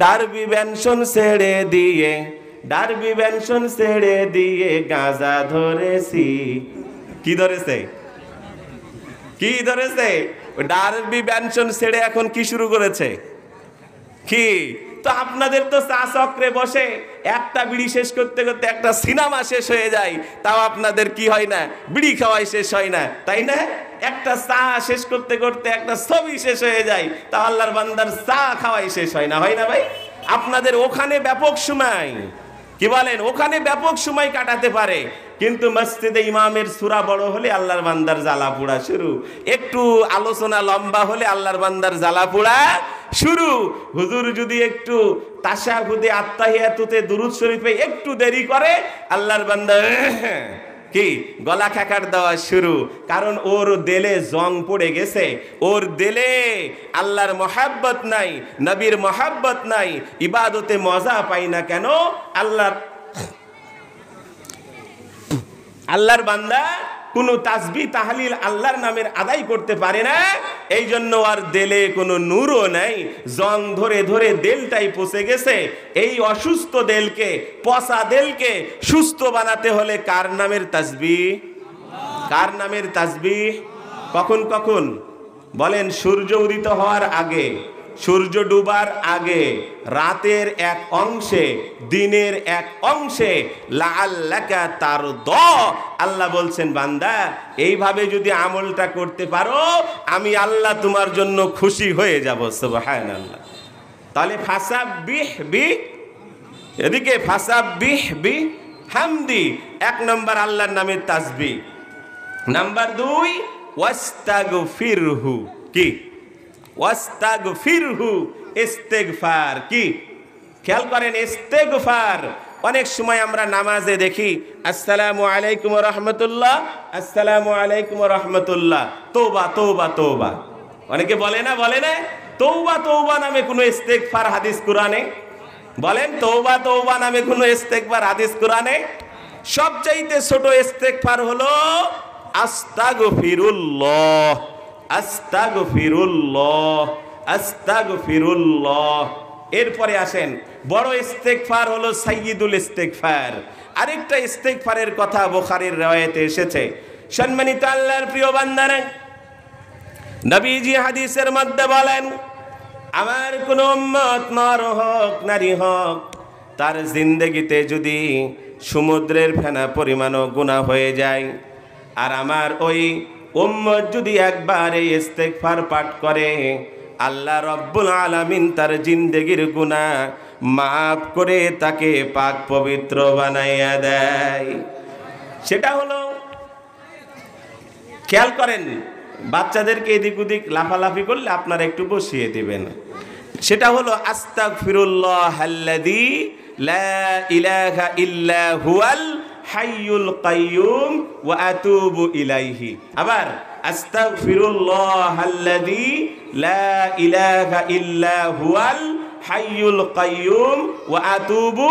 ডারবি বেনশন ছেড়ে দিয়ে, ডারবি বেনশন ছেড়ে দিয়ে গাঁজা ধরেছি। কি ধরেছে? কি ধরেছে? ডারবি বেনশন ছেড়ে এখন কি শুরু করেছে? কি? তো আপনাদের তো চা চক্রে বসে একটা বিড়ি শেষ করতে করতে একটা সিনেমা শেষ হয়ে যায়, তাও আপনাদের কি হয় না? বিড়ি খাওয়াই শেষ হয় না, তাই না? একটা চা শেষ করতে করতে একটা ছবি শেষ হয়ে যায়, তা আল্লাহর বান্দার চা খাওয়াই শেষ হয় না, হয় না ভাই? আপনাদের ওখানে ব্যাপক সময়, কি বলেন, ওখানে ব্যাপক সময় কাটাতে পারে। কিন্তু মসজিদে ইমামের সূরা বড় হলে আল্লাহর বান্দার জ্বালা পোড়া শুরু, একটু আলোচনা লম্বা হলে আল্লাহর বান্দার জ্বালা পোড়া শুরু। হুজুর যদি একটু তাশাহুদে আত্তাহিয়াতুতে দুরূদ শরীফে একটু দেরি করে, আল্লাহর বান্দা কি গলা খেকার দেওয়া শুরু। কারণ ওর দিলে জং পড়ে গেছে, ওর দিলে আল্লাহর মহাব্বত নাই, নবীর মহাব্বত নাই, ইবাদতে মজা পাই না কেন? আল্লাহর বান্দা কোনো তাসবিহ তাহলিল আল্লাহর নামের আদায় করতে পারে না। এই জন্য আর দেলে কোনো নূরও নাই, জং ধরে ধরে দেলটাই পচে গেছে। এই অসুস্থ দেলকে, পচা দেলকে সুস্থ বানাতে হলে কার নামের তাসবিহ? কার নামের তাসবিহ? কখন কখন? বলেন, সূর্য উদিত হওয়ার আগে, সূর্য ডুবার আগে, রাতের এক অংশে, দিনের এক অংশে, লাআল্লাকা তারদা। আল্লাহ বলছেন, বান্দা এইভাবে যদি আমলটা করতে পারো, আমি আল্লাহ তোমার জন্য খুশি হয়ে যাব। সুবহানাল্লাহ। তাহলে ফাসাব্বিহ বি, এদিকে ফাসাব্বিহ বি হামদি, এক নম্বর আল্লাহর নামের তাসবিহ। নাম্বার 2, ওয়াস্তাগফিরহু। কি? ওয়াস্তাগফিরহু, ইস্তেগফার। কি? খেয়াল করেন, ইস্তেগফার। অনেক সময় আমরা নামাজে দেখি আসসালামু আলাইকুম ওয়া রাহমাতুল্লাহ, আসসালামু আলাইকুম ওয়া রাহমাতুল্লাহ, তওবা তওবা তওবা। অনেকে বলে না, বলে না? তওবা তওবা নামে কোনো ইস্তেগফার হাদিস কোরআনে? বলেন, তওবা তওবা নামে কোনো ইস্তেগফার হাদিস কোরআনে? সবচাইতে ছোট ইস্তেগফার হলো আস্তাগফিরুল্লাহ, আস্তাগফিরুল্লাহ, আস্তাগফিরুল্লাহ। এরপরে আসেন, বড় ইস্তেগফার হলো সাইয়্যিদুল ইস্তেগফার। আরেকটা ইস্তেগফারের কথা বুখারীর riwayate এসেছে। সম্মানিত আল্লাহর প্রিয় বান্দারা, নবীজি হাদিসের মধ্যে বলেন, আমার কোন উম্মত নর হোক নারী হোক, তার জিন্দেগিতে যদি সমুদ্রের ফেনা পরিমাণও গুনাহ হয়ে যায়, আর আমার ওই উম্মত যদি একবার এই ইস্তেগফার পাঠ করে, আল্লাহ রব্বুল আলামিন তার জিন্দেগির গুনাহ মাফ করে তাকে পাক পবিত্র বানাইয়া দেয়। সেটা হলো, খেয়াল করেন, বাচ্চাদেরকে এদিক ওদিক লাফালাফি করলে আপনারা একটু বসিয়ে দিবেন। সেটা হলো আস্তাগফিরুল্লাহাল্লাযী লা ইলাহা ইল্লা হুয়াল হাইয়ুল কাইয়ুম ওয়া আতুবু ইলাইহি। আবার আস্তাগফিরুল্লাহাল্লাযী লা ইলাহা ইল্লা হুয়াল হাইয়ুল কাইয়ুম ওয়া আতুবু,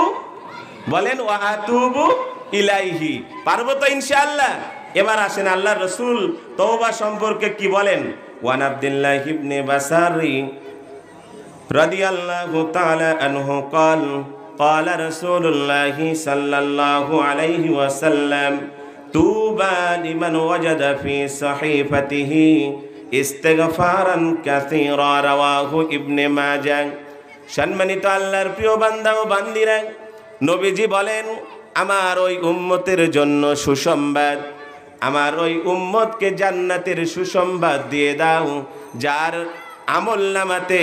বলেন ওয়া আতুবু ইলাইহি। পারবো তো ইনশাআল্লাহ? এবার আসেন আল্লাহর রাসূল তওবা সম্পর্কে কি বলেন। ওয়ান আব্দুল্লাহ ইবনে বাসারি রাদিয়াল্লাহু তাআলা আনহু قال قال رسول الله صلى الله عليه وسلم طوبى لمن وجد في صحيفته استغفارا كثيرا رواه ابن ماجه। সম্মানিত আল্লাহর প্রিয় বান্দা ও বান্দিরা, নবীজি বলেন আমার ওই উম্মতের জন্য সুসংবাদ, আমার ওই উম্মতকে জান্নাতের সুসংবাদ দিয়ে দাও যার আমলনামাতে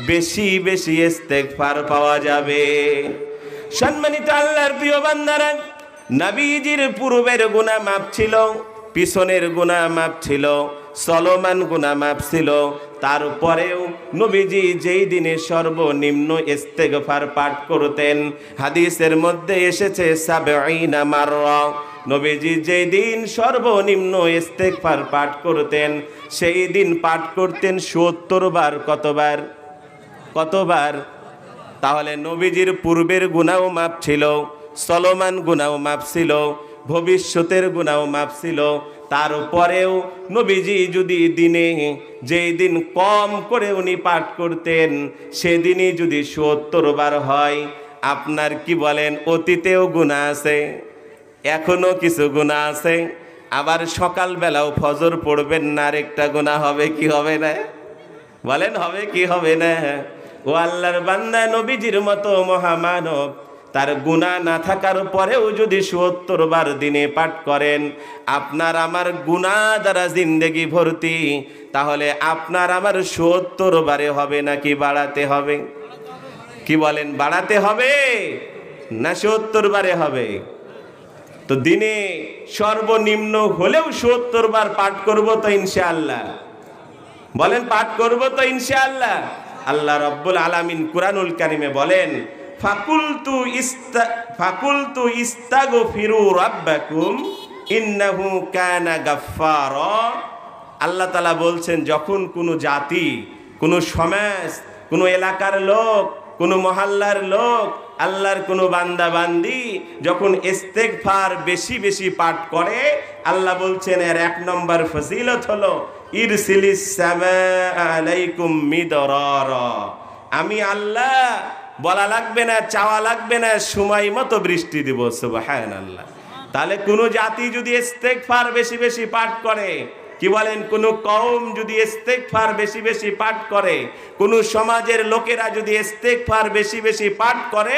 বেশি বেশি ইস্তেগফার পাওয়া যাবে। সম্মানিত আল্লাহর প্রিয় বান্দারা, নবীজির পূর্বের গুনাহ মাফ ছিল, পিছনের গুনাহ মাফ ছিল, চলমান গুনাহ মাফ ছিল, তারপরেও নবীজি যেই দিনে সর্বনিম্ন ইস্তেগফার পাঠ করতেন, হাদিসের মধ্যে এসেছে ৭০ মাররা। নবীজি যেই দিন সর্বনিম্ন ইস্তেগফার পাঠ করতেন, সেই দিন পাঠ করতেন ৭০ বার। কতবার? কতবার? তাহলে নবীজির পূর্বের গুনাহ মাফ ছিল, চলমান গুনাহ মাফ ছিল, ভবিষ্যতের গুনাহ মাফ ছিল, তারপরেও নবীজি যদি দিনে যেই দিন কম করে উনি পাঠ করতেন সেদিনই যদি ৭০ বার হয়, আপনার কি বলেন অতীতেও গুনাহ আছে, এখনো কিছু গুনাহ আছে, আবার সকালবেলাও ফজর পড়বেন না, আরেকটা গুনাহ হবে কি হবে না? বলেন হবে কি হবে না? ও আল্লাহর বান্দা, নবীজির মতো মহামানব তার গুনাহ না থাকার পরেও যদি ৭০ বার দিনে পাঠ করেন, আপনার আমার গুনাহ দ্বারা জিন্দেগি ভর্তি, তাহলে আপনার আমার ৭০ বারে হবে নাকি বাড়াতে হবে? কি বলেন, বাড়াতে হবে না ৭০ বারে হবে? তো দিনে সর্বনিম্ন হলেও ৭০ বার পাঠ করব তো ইনশাআল্লাহ? বলেন পাঠ করব তো ইনশাআল্লাহ? আল্লাহ রাব্বুল আলামিন কুরআনুল কারীমে বলেন ফাকুলতু ইস্তাগফিরু রাব্বাকুম ইন্নাহু কানা গাফফারা। আল্লাহ তাআলা বলছেন যখন কোনো জাতি, কোনো সমাজ, কোনো এলাকার লোক, কোনো মহল্লার লোক, আল্লাহর কোনো বান্দা বান্দি যখন ইস্তেগফার বেশি বেশি পাঠ করে, আল্লাহ বলছেন এর ১ নম্বর ফজিলত হলো ইরসিলিস সামা আলাইকুম মিদরারা। আমি আল্লাহ বলা লাগবে না, চাওয়া লাগবে না, সময় মতো বৃষ্টি দিব। সুবহানাল্লাহ। তাহলে কোনো জাতি যদি ইস্তেগফার বেশি বেশি পাঠ করে, কি বলেন, কোনো কওম যদি ইস্তেগফার বেশি বেশি পাঠ করে, কোনো সমাজের লোকেরা যদি ইস্তেগফার বেশি বেশি পাঠ করে,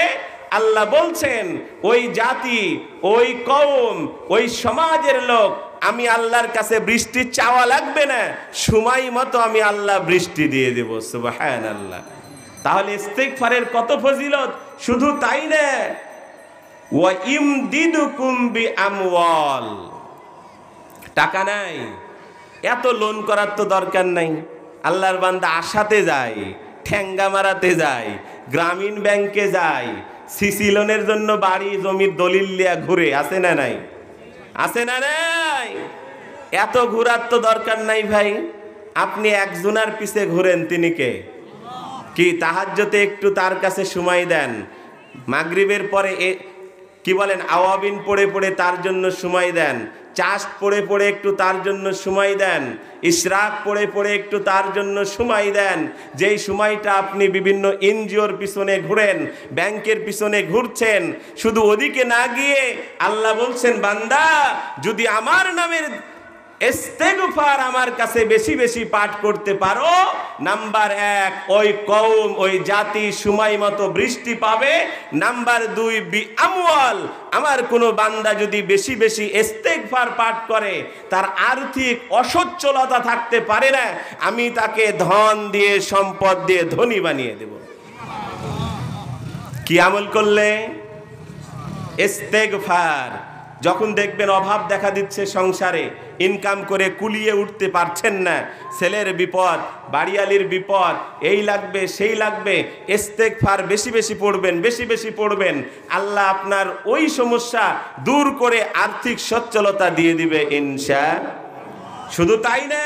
আল্লাহ বলছেন ওই জাতি, ওই কওম, ওই সমাজের লোক, আমি আল্লাহর কাছে বৃষ্টি চাওয়া লাগবে না, সময় মতো আমি আল্লাহ বৃষ্টি দিয়ে দেব। সুবহানাল্লাহ। তাহলে ইস্তেগফারের কত ফজিলত! শুধু তাই না, ওয়া ইমদিদুকুম বিআমওয়াল। টাকা নাই, এত লোন করার তো দরকার নাই। আল্লাহর বান্দা আশাতে যায়, ঠেঙ্গা মারাতে যায়, গ্রামীণ ব্যাংকে যায়, সিসি লোনের জন্য বাড়ি জমির দলিল লিয়া ঘুরে, আছে না নাই? আছে না নাই? এত ঘুরার তো দরকার নাই ভাই। আপনি একজনের পিছে ঘুরেন, তিনি কে? কি তাহাজ্জুদে একটু তার কাছে সময় দেন, মাগরিবের পরে কি বলেন আওয়াবিন পড়ে পড়ে তার জন্য সময় দেন, চাষ পড়ে পড়ে একটু তার জন্য সময় দেন, ইশরাক পড়ে পড়ে একটু তার জন্য সময় দেন। যেই সময়টা আপনি বিভিন্ন এনজিওর পিছনে ঘুরেন, ব্যাংকের পিছনে ঘুরছেন, শুধু ওদিকে না গিয়ে আল্লাহ বলছেন বান্দা যদি আমার নামের ইস্তেগফার আমার কাছে বেশি বেশি পাঠ করতে পারো, নাম্বার ১ ওই কওম, ওই জাতি সময় মতো বৃষ্টি পাবে। নাম্বার ২ বিআমওয়াল, আমার কোনো বান্দা যদি বেশি বেশি ইস্তেগফার পাঠ করে, তার আর্থিক অসচ্ছলতা থাকতে পারে না, আমি তাকে ধন দিয়ে, সম্পদ দিয়ে ধনী বানিয়ে দেব। কি আমল করলে? ইস্তেগফার। যখন দেখবেন অভাব দেখা দিচ্ছে সংসারে, ইনকাম করে কুলিয়ে উঠতে পারছেন না, ছেলের বিপদ, বাড়িয়ালির বিপদ, এই লাগবে সেই লাগবে, ইস্তেগফার বেশি বেশি পড়বেন, বেশি বেশি পড়বেন, আল্লাহ আপনার ওই সমস্যা দূর করে আর্থিক সচ্ছলতা দিয়ে দিবে ইনশাআল্লাহ। শুধু তাই না,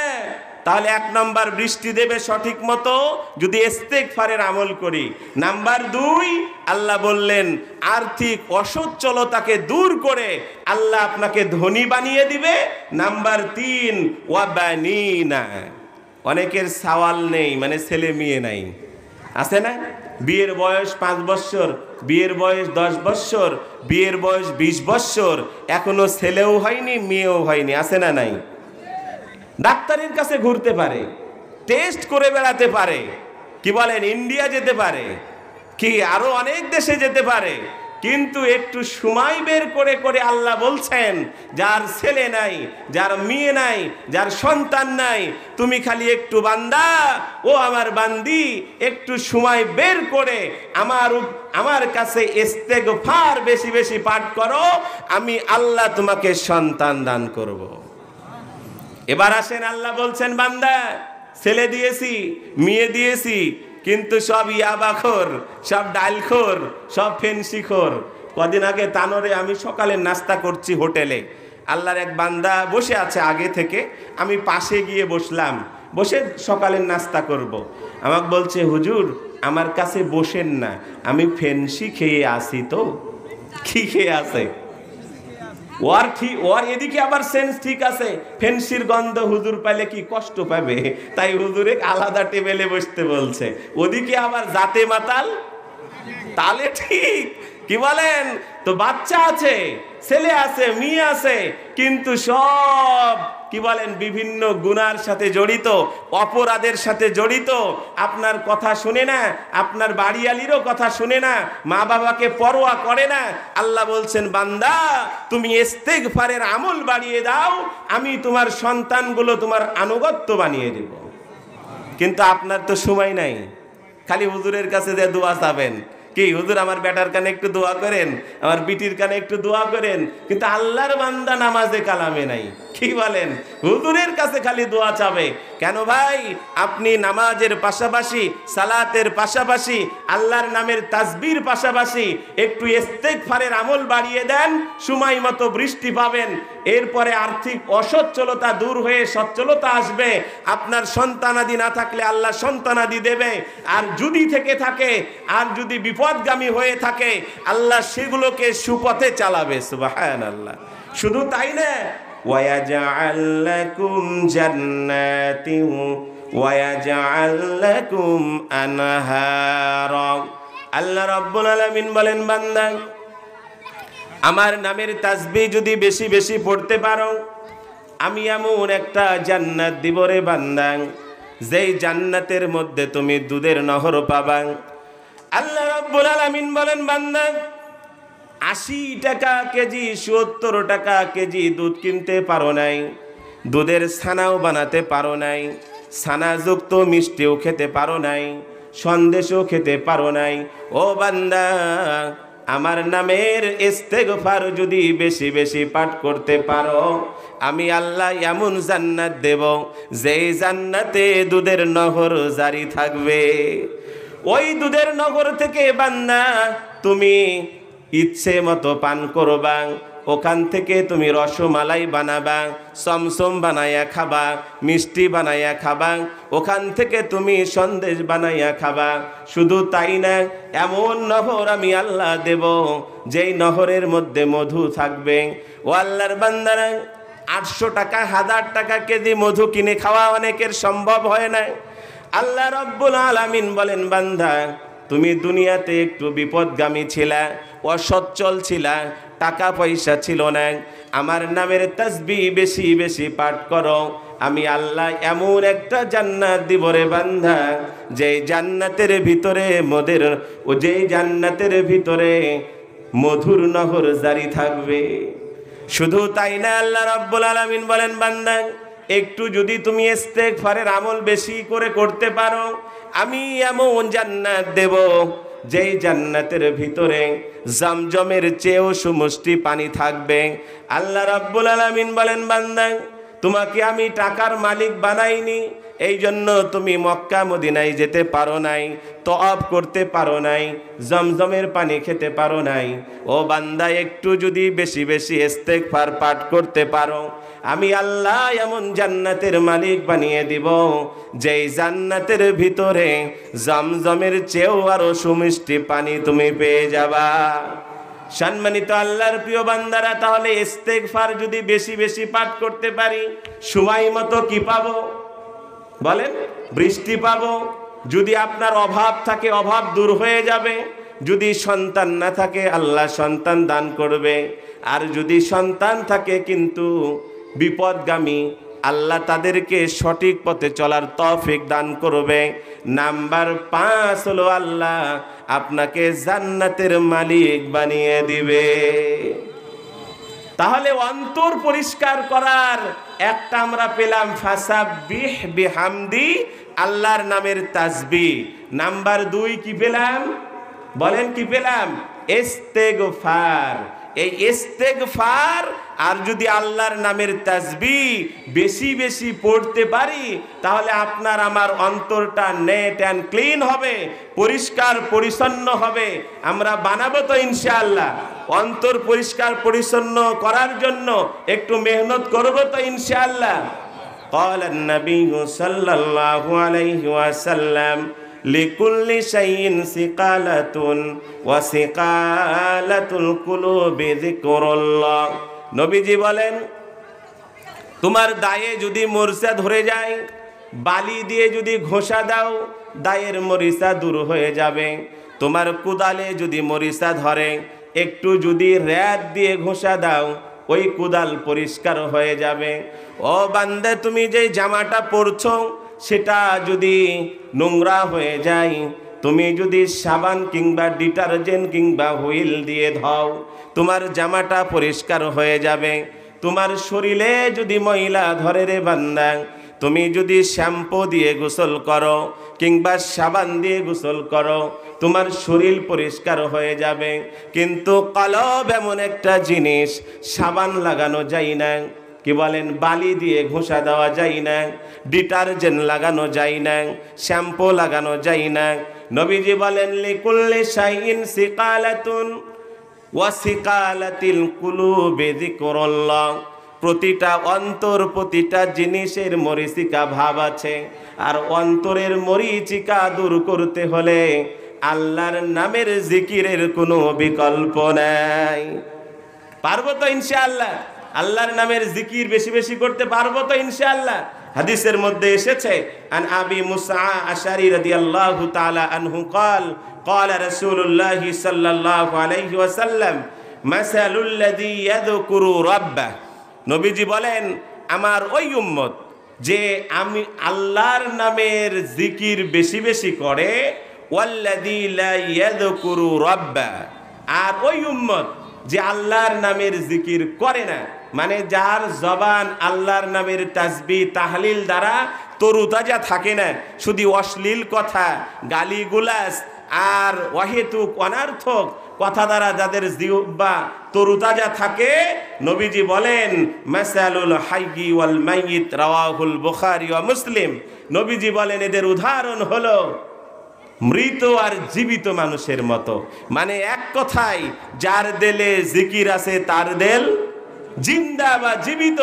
তাহলে 1 নম্বর বৃষ্টি দেবে সঠিক মতো যদি ইস্তেগফারের আমল করি। নাম্বার 2, আল্লাহ বললেন আর্থিক অসচ্ছলতাকে দূর করে আল্লাহ আপনাকে ধনী বানিয়ে দিবে। নাম্বার 3, ওয়াবানিনা, অনেকের সওয়াল নেই, মানে ছেলে মেয়ে নাই, আছে না? বিয়ের বয়স 5 বছর, বিয়ের বয়স 10 বছর, বিয়ের বয়স 20 বছর, এখনো ছেলেও হয়নি মেয়েও হয়নি, আছে না নাই? ডাক্তারের কাছে ঘুরতে পারে, টেস্ট করে বেড়াতে পারে, কি বলেন, ইন্ডিয়া যেতে পারে, কি আরো অনেক দেশে যেতে পারে, কিন্তু একটু সময় বের করে করে আল্লাহ বলছেন যার ছেলে নাই, যার মেয়ে নাই, যার সন্তান নাই, তুমি খালি একটু বান্দা ও আমার বান্দি একটু সময় বের করে আমার কাছে ইস্তেগফার বেশি বেশি পাঠ করো, আমি আল্লাহ তোমাকে সন্তান দান করব। এবার আসেন, আল্লাহ বলছেন বান্দা ছেলে দিয়েছি, মেয়ে দিয়েছি, কিন্তু সব ইয়াবাখোর, সব ডালখোর, সব ফেন্সিখোর। কদিন আগে তানোরে আমি সকালে নাস্তা করছি হোটেলে, আল্লাহর এক বান্দা বসে আছে আগে থেকে, আমি পাশে গিয়ে বসলাম, বসে সকালের নাস্তা করব। আমাকে বলছে হুজুর আমার কাছে বসেন না, আমি ফেন্সি খেয়ে আসি। তো কি খেয়ে আসে? ওর এদিকে আবার সেন্স ঠিক আছে, ফেন্সির গন্ধ হুজুর পাইলে কি কষ্ট পাবে, তাই হুজুরে আলাদা টেবিলে বসতে বলছে। ওদিকে আবার জাতে মাতাল, তালে ঠিক, কি বলেন? তো বাচ্চা আছে, ছেলে আছে, মেয়ে আছে, কিন্তু সব কি বলেন বিভিন্ন গুনার সাথে জড়িত, অপরাধের সাথে জড়িত। আপনার কথা শুনে না, আপনার বাড়িয়ালিরও কথা শুনে না, মা বাবাকে পরোয়া করে না। আল্লাহ বলছেন বান্দা তুমি ইস্তেগফারের আমল বাড়িয়ে দাও, আমি তোমার সন্তানগুলো তোমার আনুগত্য বানিয়ে দেব। কিন্তু আপনার তো সময় নাই, খালি হুজুরের কাছে যে দোয়া চাবেন, কি হুজুর আমার বেটার কানে একটু দোয়া করেন, আমার বিটির কানে একটু দোয়া করেন, কিন্তু আল্লাহর বান্দা নামাজে কালামে নাই, কি বলেন? হুজুরের কাছে খালি দোয়া চাবে। কেন ভাই? আপনি নামাজের পাশাপাশি, সালাতের পাশাপাশি, আল্লাহর নামের তাসবির পাশাপাশি একটু ইস্তেগফারের আমল বাড়িয়ে দেন, সময় মতো বৃষ্টি পাবেন, এরপরে আর্থিক অসচ্ছলতা দূর হয়ে সচ্ছলতা আসবে। আপনার সন্তানাদি না থাকলে আল্লাহ সন্তানাদি দেবে, আর যদি থেকে থাকে, আর যদি বিপদগামী হয়ে থাকে আল্লাহ সেগুলোকে সুপথে চালাবে। সুবহানাল্লাহ। শুধু তাই না, ওয়ায়াজআল লাকুম জান্নাতিন ওয়ায়াজআল লাকুম আনহারা। আল্লাহ রাব্বুল আলামিন বলেন বান্দা আমার নামের তাসবিহ যদি বেশি বেশি পড়তে পারো, আমি এমন একটা জান্নাত দিব রে বান্দা, যেই জান্নাতের মধ্যে তুমি দুধের নহর পাবা। আল্লাহ রাব্বুল আলামিন বলেন বান্দা 80 টাকা কেজি, 70 টাকা কেজি দুধ কিনতে পারো নাই, দুধের ছানাও বানাতে পারো নাই, ছানাযুক্ত মিষ্টিও খেতে পারো নাই, সন্দেশও খেতে পারো নাই, ও বান্দা আমার নামের ইস্তেগফার যদি বেশি বেশি পাঠ করতে পারো, আমি আল্লাহ এমন জান্নাত দেব যেই জান্নাতে দুধের নহর জারি থাকবে। ওই দুধের নহর থেকে বান্দা তুমি ইচ্ছে মতো পান করবা, ওখান থেকে তুমি রসমালাই বানাবা, চমচম বানাইয়া খাবা, মিষ্টি বানাইয়া খাবা, ওখান থেকে তুমি সন্দেশ বানাইয়া খাবা। শুধু তাই না, এমন নহর আমি আল্লাহ দেব যেই নহরের মধ্যে মধু থাকবে। ও আল্লাহর বান্দারা 800 টাকা 1000 টাকা কেজি মধু কিনে খাওয়া অনেকের সম্ভব হয় না। আল্লাহ রাব্বুল আলামিন বলেন বান্দা তুমি দুনিয়াতে একটু বিপদগামী ছিলা, অসচ্ছল ছিলা, টাকা পয়সা ছিল না, আমার নামের তাসবিহ বেশি বেশি পাঠ করো, আমি আল্লাহ এমন একটা জান্নাত দিব রে বান্দা, যেই জান্নাতের ভিতরে মধুর নহর জারি থাকবে। শুধু তাই না, আল্লাহ রাব্বুল আলামিন বলেন বান্দা একটু যদি তুমি ইস্তেগফারের আমল বেশি করে করতে পারো, আমি এমন জান্নাত দেব যেই জান্নাতের ভিতরে জমজমের চেয়েও সুমিষ্টি পানি থাকবে। আল্লাহ রাব্বুল আলামিন বলেন বান্দা তোমাকে আমি টাকার মালিক বানাইনি, এই জন্য তুমি মক্কা মদিনায় যেতে পারো নাই, তওয়াফ করতে পারো নাই, জমজমের পানি খেতে পারো নাই। ও বান্দা, একটু যদি বেশি বেশি ইস্তেগফার পাঠ করতে পারো, আমি আল্লাহ এমন জান্নাতের মালিক বানিয়ে দিব, যেই জান্নাতের ভিতরে জমজমের চেয়েও আরো সুমিষ্টি পানি তুমি পেয়ে যাবা। সম্মানিত আল্লাহর প্রিয় বান্দারা, তাহলে ইস্তেগফার যদি বেশি বেশি পাঠ করতে পারি, সময় মতো কি পাবো বলেন? বৃষ্টি পাবো। যদি আপনার অভাব থাকে, অভাব দূর হয়ে যাবে। যদি সন্তান না থাকে, আল্লাহ সন্তান দান করবে। আর যদি সন্তান থাকে কিন্তু বিপদগামী, আল্লাহ তাদেরকে সঠিক পথে চলার তৌফিক দান করবে। নাম্বার 5 হলো আল্লাহ আপনাকে জান্নাতের মালিক বানিয়ে দিবে। তাহলে অন্তর পরিষ্কার করার একটা আমরা পেলাম, ফাসাব্বিহ বিহামদি, আল্লাহর নামের তাসবিহ। নাম্বার 2 কি পেলাম বলেন? কি পেলাম? ইস্তেগফার। এই ইস্তেগফার আর যদি আল্লাহর নামের তাসবিহ বেশি বেশি পড়তে পারি, তাহলে আপনার আমার অন্তরটা নেট অ্যান্ড ক্লিন হবে, পরিষ্কার পরিচ্ছন্ন হবে। আমরা বানাবো তো ইনশাআল্লাহ? অন্তর পরিষ্কার পরিচ্ছন্ন করার জন্য একটু মেহনত করবো তো ইনশাআল্লাহ? قال النبي صلى الله عليه وسلم لكل شيء سقالة وسقالة القلوب ذكر الله। নবীজি বলেন, তোমার দায়ে যদি মরিচা ধরে যায়, বালি দিয়ে যদি ঘষা দাও, দায়ের মরিচা দূর হয়ে যাবে। তোমার কুদালে যদি মরিচা ধরে, একটু যদি র‍্যাত দিয়ে ঘষা দাও, ওই কুদাল পরিষ্কার হয়ে যাবে। ও বান্দা, তুমি যে জামাটা পরছো সেটা যদি নোংরা হয়ে যায়, তুমি যদি সাবান কিংবা ডিটারজেন্ট কিংবা হুইল দিয়ে ধোও, তোমার জামাটা পরিষ্কার হয়ে যাবে। তোমার শরীরে যদি ময়লা ধরে রে বান্দা, তুমি যদি শ্যাম্পু দিয়ে গোসল করো কিংবা সাবান দিয়ে গোসল করো, তোমার শরীর পরিষ্কার হয়ে যাবে। কিন্তু কলব এমন একটা জিনিস, সাবান লাগানো যায় না, কি বলেন, বালি দিয়ে ঘষা দেওয়া যায় না, ডিটারজেন্ট লাগানো যায় না, শ্যাম্পু লাগানো যায় না। নবীজি বলেন, লিকুল্লি শাইইন সিকালাতুন ওয়া সিকালাতিল কুলুবি যিকরুল্লাহ। প্রতিটা অন্তর, প্রতিটা জিনিসের মরিচিকা ভাব আছে, আর অন্তরের মরিচিকা দূর করতে হলে আল্লাহর নামের জিকিরের কোনো বিকল্প নাই। পারবো তো ইনশাআল্লাহ? আল্লাহর নামের জিকির বেশি বেশি করতে পারবো তো ইনশাআল্লাহ? হাদিসের মধ্যে এসেছে, আন আবি মুসা আশআরী রাদিয়াল্লাহু তাআলা আনহু قال قال رسول الله صلى الله عليه وسلم مثل الذي يذكر ربه। নবীজি বলেন, আমার ওই উম্মত যে আমি আল্লাহর নামের জিকির বেশি বেশি করে, ওয়াল্লাযী লা ইয়াযকুরু রাব্বা, আর ওই উম্মত যে আল্লাহর নামের জিকির করে না, মানে যার জবান আল্লাহর নামের তাসবিহ তাহলিল দ্বারা তরুতাজা থাকে না, শুধু অশ্লীল কথা, গালিগুলাস আর অহেতুক অনার্থক কথা দ্বারা যাদের জিহ্বা তরুতাজা থাকে, নবীজি বলেন, মাসালুল হাইয়্যি ওয়াল মাইয়িত, রাওয়াহুল বুখারী ওয়া মুসলিম। নবীজি বলেন, এদের উদাহরণ হলো মৃত আর জীবিত মানুষের মতো। মানে এক কথায়, যার দিলে জিকির আছে তার দিল জিন্দা বা জীবিত,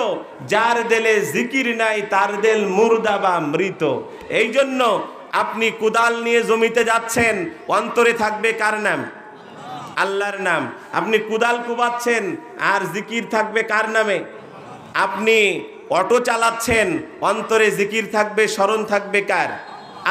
যার দিলে জিকির নাই তার দিল মুর্দা বা মৃত। এই জন্য আপনি কুদাল নিয়ে জমিতে যাচ্ছেন, অন্তরে থাকবে কার নাম? আল্লাহর নাম। আপনি কুদাল কুবাচ্ছেন আর জিকির থাকবে কার নামে? আপনি অটো চালাচ্ছেন, অন্তরে জিকির থাকবে, স্মরণ থাকবে কার?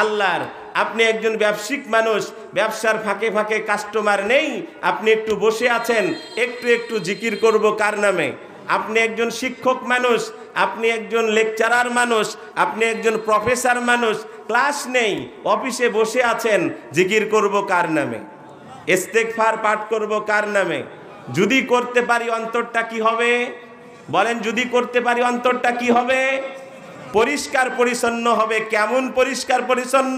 আল্লাহর। আপনি একজন ব্যবসায়িক মানুষ, ব্যবসার ফাঁকে ফাঁকে কাস্টমার নেই, আপনি একটু বসে আছেন, একটু একটু জিকির করব কার নামে? আপনি একজন শিক্ষক মানুষ, আপনি একজন লেকচারার মানুষ, আপনি একজন প্রফেসর মানুষ, ক্লাস নেই, অফিসে বসে আছেন, জিকির করব কার নামে? ইস্তেগফার পাঠ করব কার নামে? যদি করতে পারি অন্তরটা কি হবে বলেন? যদি করতে পারি অন্তরটা কি হবে? পরিষ্কার পরিচ্ছন্ন হবে। কেমন পরিষ্কার পরিচ্ছন্ন?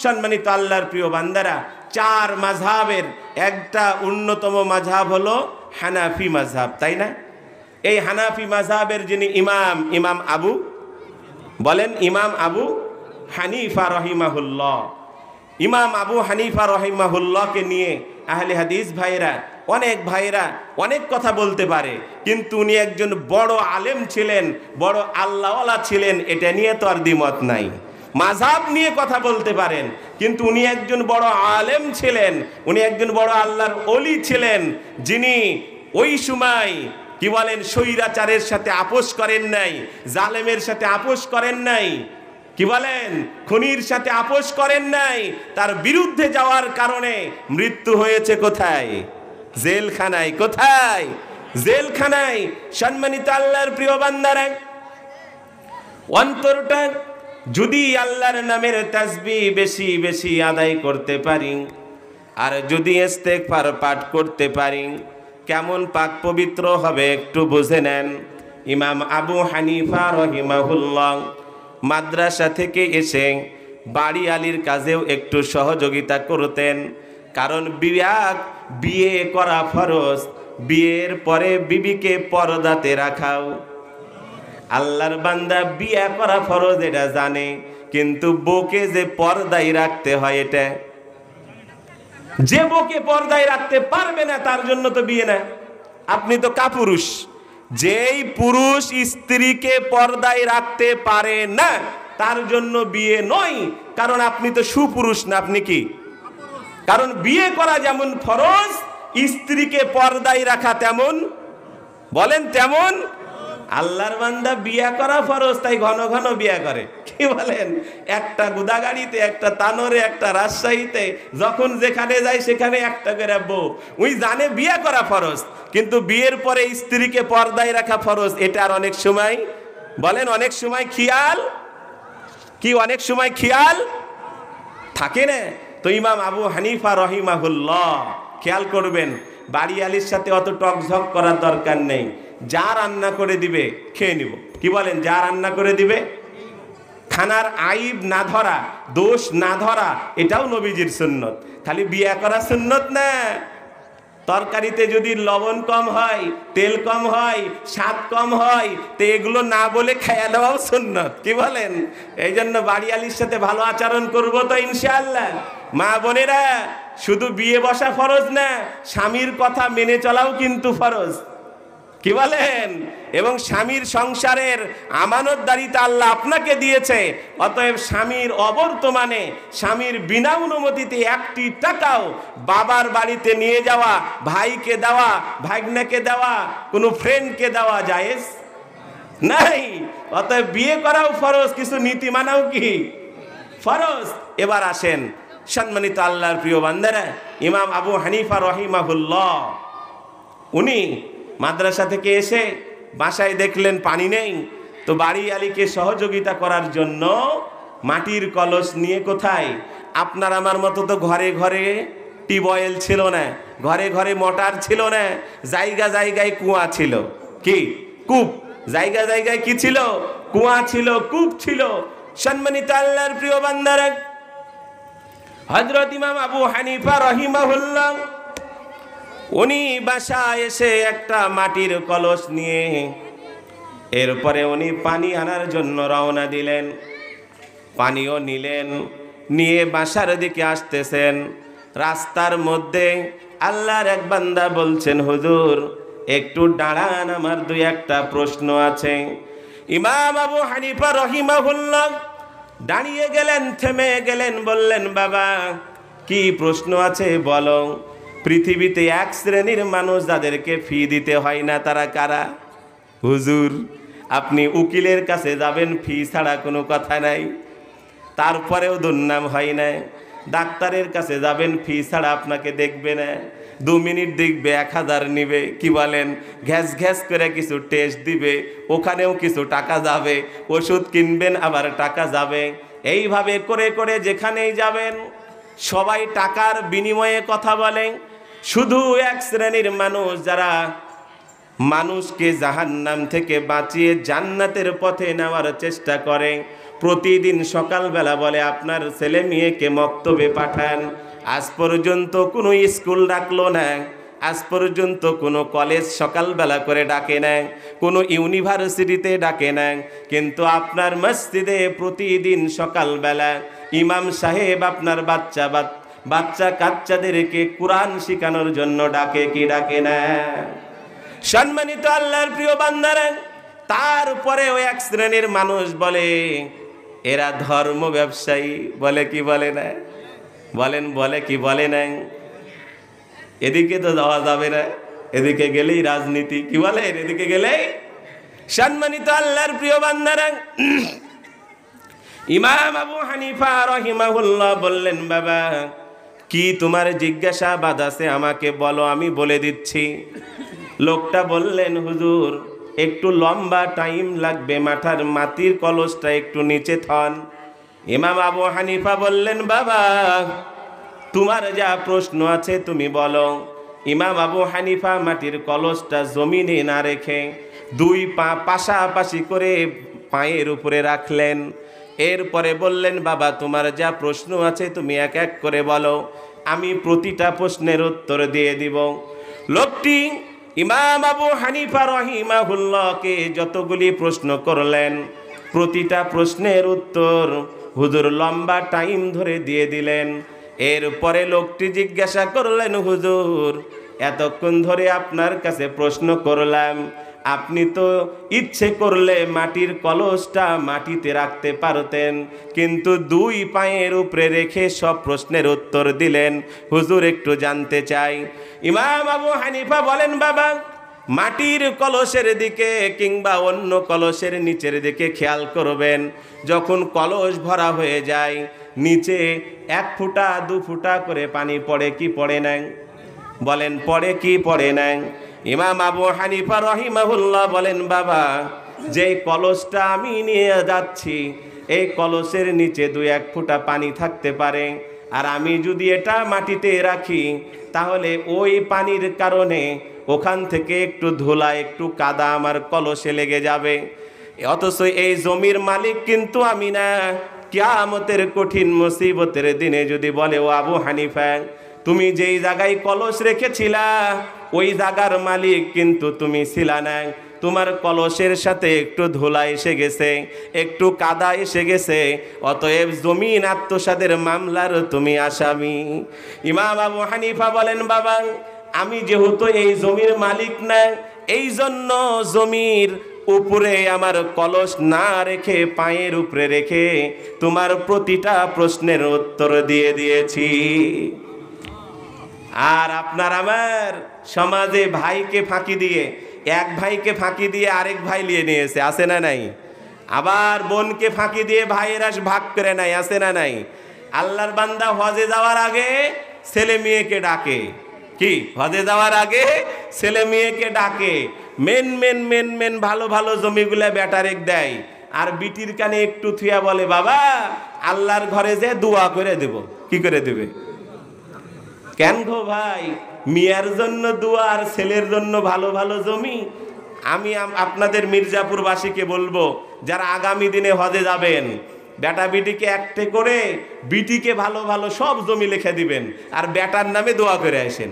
সম্মানিত আল্লাহর প্রিয় বান্দারা, 4 মাযহাবের একটা অন্যতম মাযহাব হলো হানাফি মাযহাব, তাই না? এই হানাফি মাযহাবের যিনি ইমাম, ইমাম আবু বলেন, ইমাম আবু হানিফা রহিমাহুল্লাহ। ইমাম আবু হানিফা রহিমাহুল্লাহকে নিয়ে আহলে হাদিস ভাইরা, অনেক ভাইরা অনেক কথা বলতে পারে, কিন্তু উনি একজন বড় আলেম ছিলেন, বড় আল্লাহওয়ালা ছিলেন, এটা নিয়ে তো আর দ্বিমত নাই। মাযহাব নিয়ে কথা বলতে পারেন, কিন্তু উনি একজন বড় আলেম ছিলেন, উনি একজন বড় আল্লাহর ওলি ছিলেন, যিনি ওই সময় কি বলেন স্বৈরাচারের সাথে আপোষ করেন নাই, জালেমের সাথে আপোষ করেন নাই, কি বলেন খুনির সাথে আপোষ করেন নাই। তার বিরুদ্ধে যাওয়ার কারণে মৃত্যু হয়েছে কোথায়? জেলখানায়। কোথায়? জেলখানায়। সম্মানিত আল্লাহর প্রিয় বান্দারা, অন্তরটা যদি আল্লাহর নামের তাসবিহ বেশি বেশি আদায় করতে পারি, আর যদি ইস্তেগফার পাঠ করতে পারি, কেমন পাক পবিত্র হবে একটু বুঝে নেন। ইমাম আবু হানিফা রহিমাহুল্লাহ মাদ্রাসা থেকে এসে বাড়ি আলীর কাজেও একটু সহযোগিতা করতেন, কারণ বিয়ে করা ফরজ, বিয়ের পরে বিবিকে পর্দাতে রাখাও। আল্লাহর বান্দা বিয়ে করা ফরজ এটা জানে, কিন্তু বউকে যে পর্দায় রাখতে হয় এটা, যে বউকে পর্দায় রাখতে পারবে না তার জন্য তো বিয়ে না। আপনি তো কাপুরুষ। যেই পুরুষ স্ত্রীকে পর্দায় রাখতে পারে না তার জন্য বিয়ে নয়, কারণ আপনি তো সুপুরুষ না। আপনি কি? কারণ বিয়ে করা যেমন ফরজ, স্ত্রীকে পর্দায় রাখা তেমন, বলেন তেমন। আল্লাহর বান্দা বিয়ে করা ফরজ, তাই ঘন ঘন বিয়ে করে। কি বলেন? একটা গুদাগাড়িতে, একটা তানোরে, একটা রাজশাহীতে, যখন যেখানে যায় সেখানে একটা করে বউ। ওই জানে বিয়ে করা ফরজ, কিন্তু বিয়ের পরে স্ত্রীকে পর্দায় রাখা ফরজ। এটা আর অনেক সময়, বলেন অনেক সময় খেয়াল কি, অনেক সময় খেয়াল থাকে না। তো ইমাম আবু হানিফা রহিমাহুল্লাহ খেয়াল করবেন, বাড়ি আলীর সাথে অত টকঝক করার দরকার নেই। যা রান্না করে দিবে খেয়ে নিব। কি বলেন? যা রান্না করে দিবে। খানার আইব না ধরা, দোষ না ধরা, এটাও নবীজির সুন্নত। খালি বিয়ে করা সুন্নত না, তরকারিতে যদি লবণ কম হয়, তেল কম হয়, স্বাদ কম হয়, তো এগুলো না বলে খেয়ে নেওয়াও সুন্নত। কি বলেন? এই জন্য বাড়ি আলীর সাথে ভালো আচরণ করবো তো ইনশাআল্লাহ। মা বোনেরা, শুধু বিয়ে বসা ফরজ না, স্বামীর কথা মেনে চলাও কিন্তু ফরজ। কি বলেন? এবং স্বামীর সংসারের আমানতদারিতা আল্লাহ আপনাকে দিয়েছে, অতএব স্বামীর অবর্তমানে, স্বামীর বিনা অনুমতিতে একটি টাকাও বাবার বাড়িতে নিয়ে যাওয়া, ভাইকে দেওয়া, ভাগ্নাকে দেওয়া, কোনো ফ্রেন্ডকে দেওয়া জায়েজ নাই। অতএব বিয়ে করাও ফরজ, কিছু নীতি মানাও কি ফরজ। এবার আসেন সম্মানিত আল্লাহর প্রিয় বান্দারা, ইমাম আবু হানিফা রহিমাহুল্লাহ উনি মাদ্রাসা থেকে এসে বাসায় দেখলেন পানি নেই, তো বাড়ি আলীকে সহযোগিতা করার জন্য মাটির কলস নিয়ে, কোথায়? আপনার আমার মতো তো ঘরে ঘরে টিউবওয়েল ছিল না, ঘরে ঘরে মোটর ছিল না, জায়গা জায়গায় কুয়া ছিল। কি? কূপ। জায়গা জায়গায় কি ছিল? কুয়া ছিল, কূপ ছিল। সম্মানিত আল্লাহর প্রিয় বান্দারা, হযরত ইমাম আবু হানিফা রহিমাহুল্লাহ উনি বাসায় এসে একটা মাটির কলস নিয়ে, এরপরে উনি পানি আনার জন্য রওনা দিলেন। পানিও নিলেন, নিয়ে বাসার দিকে আসতেছেন। রাস্তার মধ্যে আল্লাহর এক বান্দা বলছেন, হুজুর একটু দাঁড়ান, আমার দুই একটা প্রশ্ন আছে। ইমাম আবু হানিফা রহিমাহুল্লাহ দাঁড়িয়ে গেলেন, থেমে গেলেন, বললেন, বাবা কি প্রশ্ন আছে বলো। পৃথিবীতে এক শ্রেণীর মানুষ যাদেরকে ফি দিতে হয় না, তারা কারা? হুজুর আপনি উকিলের কাছে যাবেন, ফি ছাড়া কোনো কথা নাই, তারপরেও দুর্নাম হয় না। ডাক্তারের কাছে যাবেন, ফি ছাড়া আপনাকে দেখবে না, 2 মিনিট দেখবে, 1000 নিবে। কি বলেন? ঘ্যাস ঘ্যাস করে কিছু টেস্ট দিবে, ওখানেও কিছু টাকা যাবে, ওষুধ কিনবেন আবার টাকা যাবে। এইভাবে করে করে যেখানেই যাবেন সবাই টাকার বিনিময়ে কথা বলেন। শুধু এক শ্রেণীর মানুষ যারা মানুষকে জাহান্নাম থেকে বাঁচিয়ে জান্নাতের পথে নেওয়ার চেষ্টা করে, প্রতিদিন সকালবেলা বলে আপনার ছেলে মেয়েকে মক্তবে পাঠান। আজ পর্যন্ত কোনো স্কুল রাখলো না, আজ পর্যন্ত কোনো কলেজ সকালবেলা করে ডাকে নাই, কোনো ইউনিভার্সিটিতে ডাকে নাই, কিন্তু আপনার মসজিদে প্রতিদিন সকালবেলা ইমাম সাহেব আপনার বাচ্চা কাচ্চাদেরকে কোরআন শেখানোর জন্য ডাকে কি ডাকে না? সম্মানিত আল্লাহর প্রিয় বান্দারা, তারপরে ওই এক শ্রেণীর মানুষ বলে এরা ধর্ম ব্যবসায়ী, বলে কি বলে না? বলেন, বলে কি বলে না? এদিকে তো যাওয়া যাবে না, এদিকে গেলেই রাজনীতি, কি বলেন? এদিকে গেলেই। সম্মানিত আল্লাহর প্রিয় বান্দারা, ইমাম আবু হানিফা রাহিমাহুল্লাহ বললেন, বাবা কি তোমার জিজ্ঞাসাবাদ আছে আমাকে বলো, আমি বলে দিচ্ছি। লোকটা বললেন, হুজুর একটু লম্বা টাইম লাগবে, মাটির কলসটা একটু নিচে থন। ইমাম আবু হানিফা বললেন, বাবা তোমার যা প্রশ্ন আছে তুমি বলো। ইমাম আবু হানিফা মাটির কলসটা জমিনে না রেখে দুই পা পাশাপাশি করে পায়ের উপরে রাখলেন। এরপরে বললেন, বাবা তোমার যা প্রশ্ন আছে তুমি এক এক করে বলো, আমি প্রতিটা প্রশ্নের উত্তর দিয়ে দিব। লোকটি ইমাম আবু হানিফা রাহিমাহুল্লাহকে যতগুলি প্রশ্ন করলেন, প্রতিটা প্রশ্নের উত্তর হুজুর লম্বা টাইম ধরে দিয়ে দিলেন। এরপরে লোকটি জিজ্ঞাসা করলেন, হুজুর এতক্ষণ ধরে আপনার কাছে প্রশ্ন করলাম, আপনি তো ইচ্ছে করলে মাটির কলসটা মাটিতে রাখতে পারতেন, কিন্তু দুই পায়ের উপরে রেখে সব প্রশ্নের উত্তর দিলেন। হুজুর একটু জানতে চাই। ইমাম আবু হানিফা বলেন, বাবা মাটির কলসের দিকে কিংবা অন্য কলসের নিচের দিকে খেয়াল করবেন, যখন কলস ভরা হয়ে যায় নিচে 1 ফুটা 2 ফুটা করে পানি পড়ে কি পড়ে না? বলেন পড়ে কি পড়ে না? ইমাম আবু হানিফা রাহিমাহুল্লাহ বলেন, বাবা যে কলসটা আমি নিয়ে যাচ্ছি এই কলসের নিচে 2-1 ফুটা পানি থাকতে পারে, আর আমি যদি এটা মাটিতে রাখি তাহলে ওই পানির কারণে ওখান থেকে একটু ধুলা একটু কাদা আমার কলসে লেগে যাবে। অথচ এই জমির মালিক কিন্তু আমি না। কিয়ামতের কঠিন মুসিবতের দিনে যদি বলে, ও আবু হানিফা তুমি যেই জায়গায় কলস রেখেছিলা ওই জায়গার মালিক কিন্তু তুমি ছিলা না, তোমার কলসের সাথে একটু ধুলা এসে গেছে, একটু কাদা এসে গেছে, অতএব জমিন আত্মসাতের মামলার তুমি আসামি। ইমাম আবু হানিফা বলেন, বাবা আমি যেহেতু এই জমির মালিক না, এই জন্য জমির উপরে আমার কলস না রেখে পায়ের উপরে রেখে তোমার প্রতিটা প্রশ্নের উত্তর দিয়ে দিয়েছি। আর আপনার আমার সমাজে ভাইকে ফাঁকি দিয়ে, এক ভাইকে ফাঁকি দিয়ে আরেক ভাই নিয়ে নিয়েছে, আছে না নাই? আবার বোনকে ফাঁকি দিয়ে ভাইয়েরা ভাগ করে নাই, আছে না নাই? আল্লাহর বান্দা হজে যাওয়ার আগে ছেলে মেয়েকে ডাকে, কি হজে যাওয়ার আগে ছেলে মেয়েকে ডাকে, মেন মেন মেন মেন ভালো ভালো জমিগুলা বেটারেক দেয়, আর বিটির কানে একটু থুয়া বলে, বাবা আল্লাহর ঘরে যে দোয়া করে দেব। কি করে দেবে? কেন গো ভাই, মিয়ার জন্য দোয়া আর ছেলের জন্য ভালো ভালো জমি? আমি আপনাদের মির্জাপুরবাসীকে বলবো, যারা আগামী দিনে হজে যাবেন, বেটা বিটিকে একটে করে বিটিকে ভালো ভালো সব জমি লিখে দিবেন, আর বেটার নামে দোয়া করে আসেন।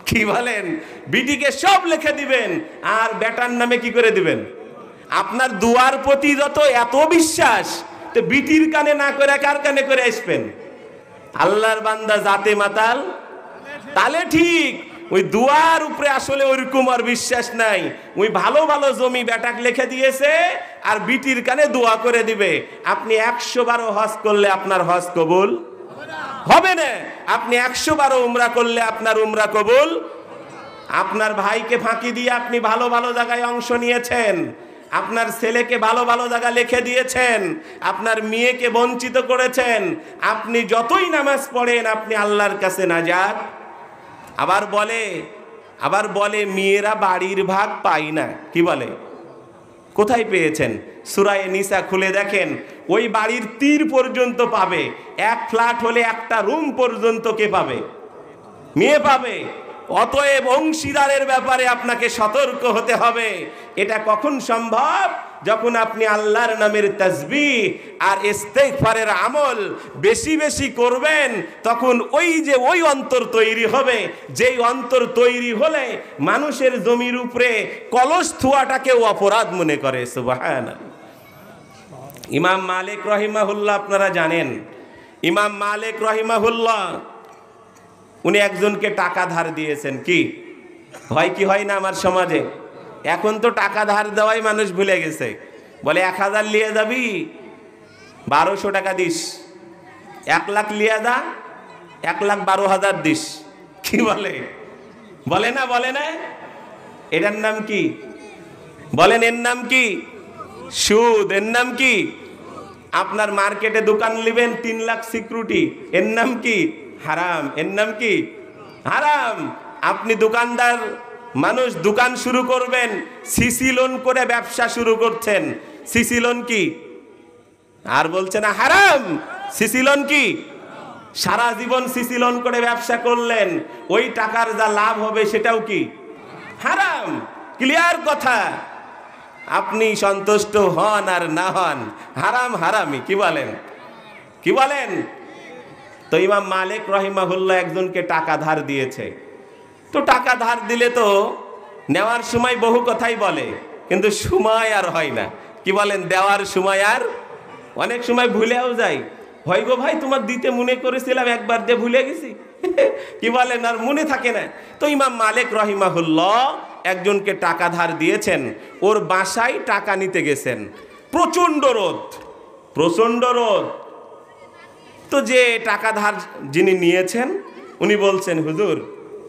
কি বলেন? বিটিকে সব লিখে দিবেন আর বেটার নামে কি করে দিবেন? আপনার দোয়ার প্রতি যত এত বিশ্বাস, তো বিটির কানে না করে কার কানে করে আসবেন? আল্লাহর বান্দা জাতে মাতাল তালে ঠিক, ওই দুয়ার উপরে আসলে ওইরকম আর বিশ্বাস নাই। ওই ভালো ভালো জমি বেটাক লিখে দিয়েছে আর বিটির কানে দোয়া করে দিবে। আপনি 100 হজ করলে আপনার হজ কবুল হবে না, আপনি 100 উমরা করলে আপনার উমরা কবুল। আপনার ভাইকে ফাঁকি দিয়ে আপনি ভালো ভালো জায়গায় অংশ নিয়েছেন, আপনার ছেলেকে ভালো ভালো জায়গা লিখে দিয়েছেন, আপনার মেয়েকে বঞ্চিত করেছেন। আপনি যতই নামাজ পড়েন আপনি আল্লাহর কাছে নাজাত। আবার বলে মেয়েরা বাড়ির ভাগ পায় না। কি বলে? কোথায় পেয়েছেন? সূরা নিসা খুলে দেখেন, ওই বাড়ির তীর পর্যন্ত পাবে। 1 ফ্ল্যাট হলে 1টা রুম পর্যন্ত কে পাবে? মেয়ে পাবে। অতএব অংশীদারের ব্যাপারে আপনাকে সতর্ক হতে হবে। এটা কখন সম্ভব? যখন আপনি আল্লাহর নামের তাসবিহ আর ইস্তেগফারের আমল বেশি বেশি করবেন, তখন ওই অন্তর তৈরি হবে, যেই অন্তর তৈরি হলে মানুষের জমির উপরে কলস থুয়াটাকেও অপরাধ মনে করে। সুবহানাল্লাহ। ইমাম মালিক রহিমাহুল্লাহ আপনারা জানেন, ইমাম মালিক রহিমাহুল্লাহ উনি একজনকে টাকা ধার দিয়েছেন। কি হয় কি হয় না আমার সমাজে? এখন তো টাকা ধার দেওয়াই মানুষ ভুলে গেছে। বলে 1000 লিয়ে যাবি, 1200 টাকা দিস। 1 লাখ লিয়ে যা, 1,12,000 দিস। কি বলে? বলে না? বলে না? এটার নাম কি? বলেন, এর নাম কি? সুদ। এর নাম কি? আপনার মার্কেটে দোকান নেবেন 3 লাখ সিকিউরিটি, এর নাম কি? হারাম। এর নাম কি? হারাম। আপনি দোকানদার মানুষ, দোকান শুরু করবেন, সিসি লোন করে ব্যবসা শুরু করছেন। সিসি লোন কি? আর বলছে না হারাম? সিসি লোন কি? সারা জীবন সিসি লোন করে ব্যবসা করলেন, ওই টাকার যা লাভ হবে সেটাও কি? হারাম। ক্লিয়ার কথা। আপনি সন্তুষ্ট হন আর না হন, হারাম হারামি। কি বলেন? কি বলেন? তো ইমাম মালিক রহিমাহুল্লাহ একজনকে টাকা ধার দিয়েছে। তো টাকা ধার দিলে তো নেওয়ার সময় বহু কথাই বলে, কিন্তু সময় আর হয় না। কি বলেন? দেওয়ার সময় আর অনেক সময় ভুলেও যাই। হয় গো ভাই, তোমার দিতে মনে করেছিলাম, একবার দিয়ে ভুলে গেছি। কি বলেন? আর মনে থাকে না। তো ইমাম মালিক রহিমাহুল্লাহ একজনকে টাকা ধার দিয়েছেন, ওর বাসায় টাকা নিতে গেছেন। প্রচন্ড রোদ, প্রচন্ড রোদ। তো যে টাকা ধার যিনি নিয়েছেন উনি বলছেন, হুজুর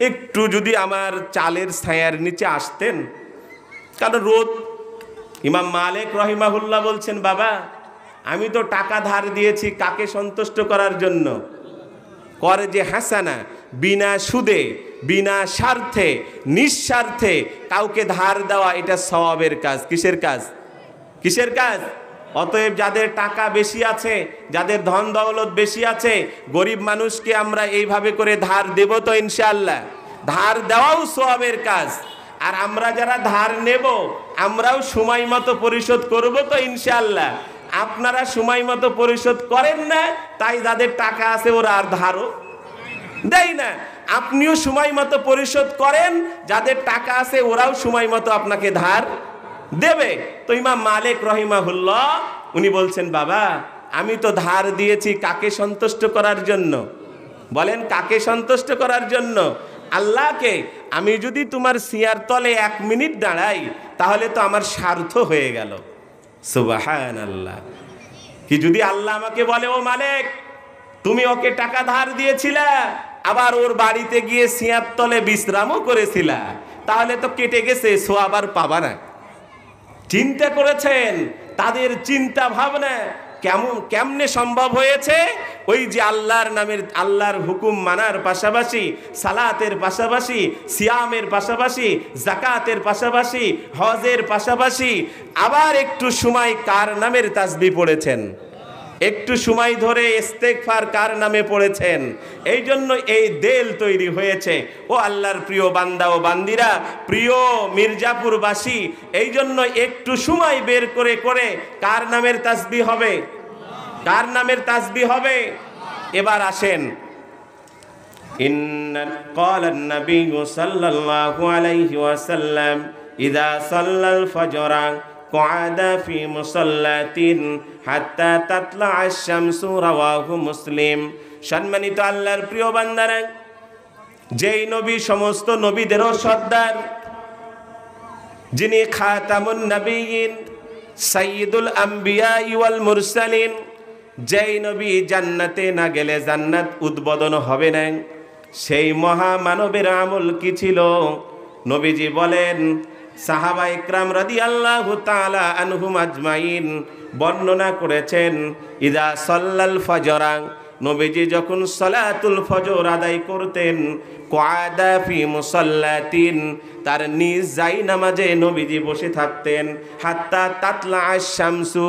একটু যদি আমার চালের ছায়ার নিচে আসতেন, কারণ রোদ। ইমাম মালিক রহিমাহুল্লাহ বলছেন, বাবা আমি তো টাকা ধার দিয়েছি কাকে সন্তুষ্ট করার জন্য? করে যে হাসানা, বিনা সুদে, বিনা স্বার্থে, নিঃস্বার্থে কাউকে ধার দেওয়া, এটা সওয়াবের কাজ। কিসের কাজ? কিসের কাজ? অতএব যাদের টাকা বেশি আছে, যাদের ধন দৌলত বেশি আছে, গরিব মানুষকে আমরা এইভাবে করে ধার দেব তো ইনশাআল্লাহ। ধার দেওয়াও সওয়াবের কাজ। আর আমরা যারা ধার নেব আমরাও সময় মতো পরিশোধ করব তো ইনশাআল্লাহ। আপনারা সময় মতো পরিশোধ করেন না, তাই যাদের টাকা আছে ওরা আর ধারও দেয় না। আপনিও সময় মতো পরিশোধ করেন, যাদের টাকা আছে ওরাও সময় মতো আপনাকে ধার দেবে। তো ইমাম মালিক রহিমাহুল্লাহ উনি বলছেন, বাবা আমি তো ধার দিয়েছি কাকে সন্তুষ্ট করার জন্য? বলেন, কাকে সন্তুষ্ট করার জন্য? আল্লাহকে। আমি যদি তোমার সিয়ার তলে 1 মিনিট দাঁড়াই তাহলে তো আমার স্বার্থ হয়ে গেল। সুবহানাল্লাহ। কি যদি আল্লাহ আমাকে বলে, ও মালিক তুমি ওকে টাকা ধার দিয়েছিলা, আবার ওর বাড়িতে গিয়ে সিয়ার তলে বিশ্রামও করেছিলা, তাহলে তো কেটে গেছে, সওয়াব আর পাবা না। চিন্তা করেছেন তাদের চিন্তা ভাবনা কেমনে সম্ভব হয়েছে? ওই যে আল্লাহর নামের, আল্লাহর হুকুম মানার পাশাপাশি, সালাতের পাশাপাশি, সিয়ামের পাশাপাশি, যাকাতের পাশাপাশি, হজের পাশাপাশি আবার একটু সময় কার নামের তাসবিহ পড়েছেন, একটু সময় ধরে ইস্তেগফার কার নামে পড়েছেন। এই জন্য এই দেল তৈরি হয়েছে। ও আল্লাহর প্রিয় বান্দা ও বান্দিরা, প্রিয় মির্জাপুরবাসী, এই জন্য একটু সময় বের করে করে কার নামের তাসবিহ হবে? কার নামের তাসবিহ হবে? এবার আসেন, ক্বালান নাবিয়্যু সাল্লাল্লাহু আলাইহি ওয়াসাল্লাম ইযা সাল্লাল ফজরা ক্বাদা ফি মুসাল্লাতিন হাত্তা তাতলা আশ-শামসু, রাওয়াহু মুসলিম। সম্মানিত আল্লাহর প্রিয় বান্দারা, যেই নবী সমস্ত নবীদেরও সর্দার, যিনি খাতামুন নবিয়্যিন, সাইয়্যিদুল আম্বিয়া ওয়াল মুরসালিন, যেই নবী জান্নাতে না গেলে জান্নাত উদ্বোধন হবে না, সেই মহামানবের আমল কি ছিল? নবীজি বলেন, সাহাবা ইকরাম রাদিয়াল্লাহু তাআলা আনহুম আজমাইন বর্ণনা করেছেন, ইযা সাল্লাল ফজরা, নবীজি যখন সালাতুল ফজর আদায় করতেন, ক্বাদা ফি মুসাল্লাতিন, তার নিজ জায়নামাজে নবীজি বসে থাকতেন, হাত্তা তাতলা আশ-শামসু,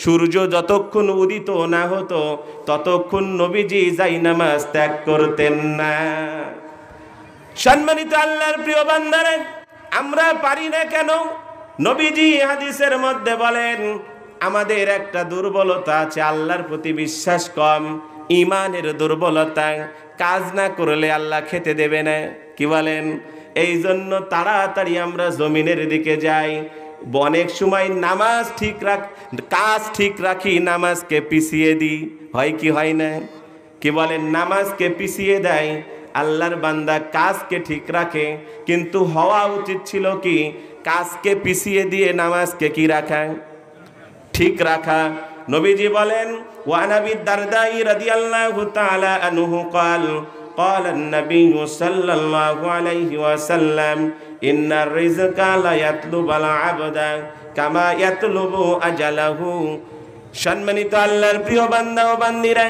সূর্য যতক্ষণ উদিত না হতো ততক্ষণ নবীজি জায়নামাজ ত্যাগ করতেন না। সম্মানিত আল্লাহর প্রিয় বান্দারা, আমরা পারি না কেন? নবীজি হাদিসের মধ্যে বলেন আমাদের একটা দুর্বলতা আছে, আল্লাহর প্রতি বিশ্বাস কম, ইমানের দুর্বলতা। কাজ না করলে আল্লাহ খেতে দেবে না। কি বলেন? এই জন্য তাড়াতাড়ি আমরা জমিনের দিকে যাই। অনেক সময় নামাজ ঠিক কাজ ঠিক রাখি, নামাজকে পিছিয়ে দিই। হয় কি হয় না? কি বলেন? নামাজকে পিছিয়ে দেয়। আল্লাহর বান্দা কাজকে ঠিক রাখে, কিন্তু হওয়া উচিত ছিল কি কাজকে পিছিয়ে দিয়ে নামাজকে কি রাখা, ঠিক রাখা। নবীজি বলেন ওয়া নবী দারদাই রাদিয়াল্লাহু তাআলা আনহু قال قال النبي صلى الله عليه وسلم ان الرزق لا يطلب العبد كما يطلب اجله। সম্মানিত আল্লাহর প্রিয় বান্দা ও বান্দিরা,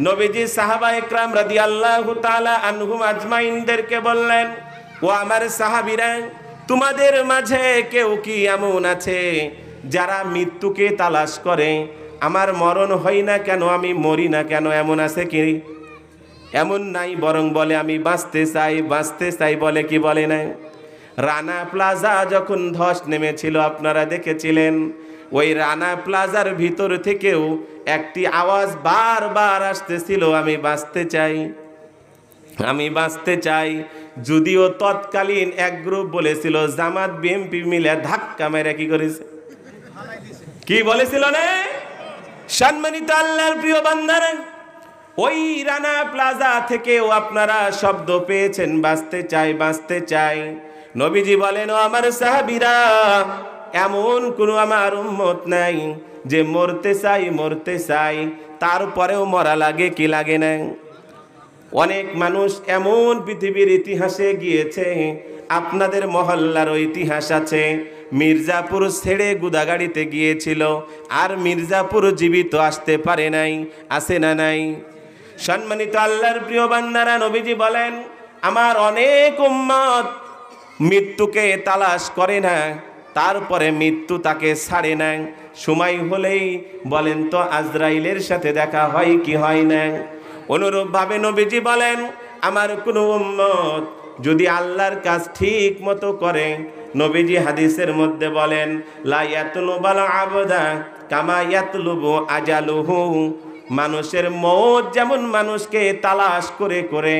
নবীজি সাহাবা একরাম রাদিয়াল্লাহু তাআলা আনহুম আজমাইনদেরকে বললেন, ও আমার সাহাবীরা, তোমাদের মাঝে কেউ কি এমন আছে যারা মৃত্যুকে তালাশ করে? আমার মরণ হয় না কেন, আমি মরি না কেন, এমন আছে কি? এমন নাই, বরং বলে আমি বাঁচতে চাই, বাঁচতে চাই বলে। কি বলে না? রানা প্লাজা যখন ধস নেমেছিল আপনারা দেখেছিলেন, ওই রানা প্লাজার ভিতর থেকেও একটি আওয়াজ বারবার আসতেছিল, আমি বাঁচতে চাই, আমি বাঁচতে চাই। যদিও তৎকালীন এক গ্রুপ বলেছিল, জামাত বিএনপি মিলে ধাক্কা মেরে কি করেছে, কি বলেছিল না? সম্মানিত আল্লাহর প্রিয় বান্দারা, ওই রানা প্লাজা থেকেও আপনারা শব্দ পেয়েছেন, বাঁচতে চাই, বাঁচতে চাই। নবীজি বলেন, ও আমার সাহাবীরা, এমন কোন আমার উম্মত নাই যে মরতে চাই, মরতে চাই, তারপরেও মরা লাগে কি লাগে না? অনেক মানুষ এমন পৃথিবীর ইতিহাসে গিয়েছে, আপনাদের মহল্লার ইতিহাস আছে, মির্জাপুর ছেড়ে গুদাগাড়িতে গিয়েছিল, আর মির্জাপুর জীবিত আসতে পারে নাই। আছে না নাই? সম্মানিত আল্লাহর প্রিয় বান্দারা, নবীজি বলেন আমার অনেক উম্মত মৃত্যুকে তালাশ করে না, তারপরে মৃত্যু তাকে ছাড়ে না। সময় হলেই বলেন তো আজরাইলের সাথে দেখা হয় কি হয় না? অনুরূপভাবে নবীজি বলেন আমার কোনো উম্মত যদি আল্লাহর কাজ ঠিক মতো করে, নবীজি হাদিসের মধ্যে বলেন লা ইয়াতলুবাল আবদা কামা ইয়াতলুবু আজালুহু। মানুষের মওত যেমন মানুষকে তালাশ করে করে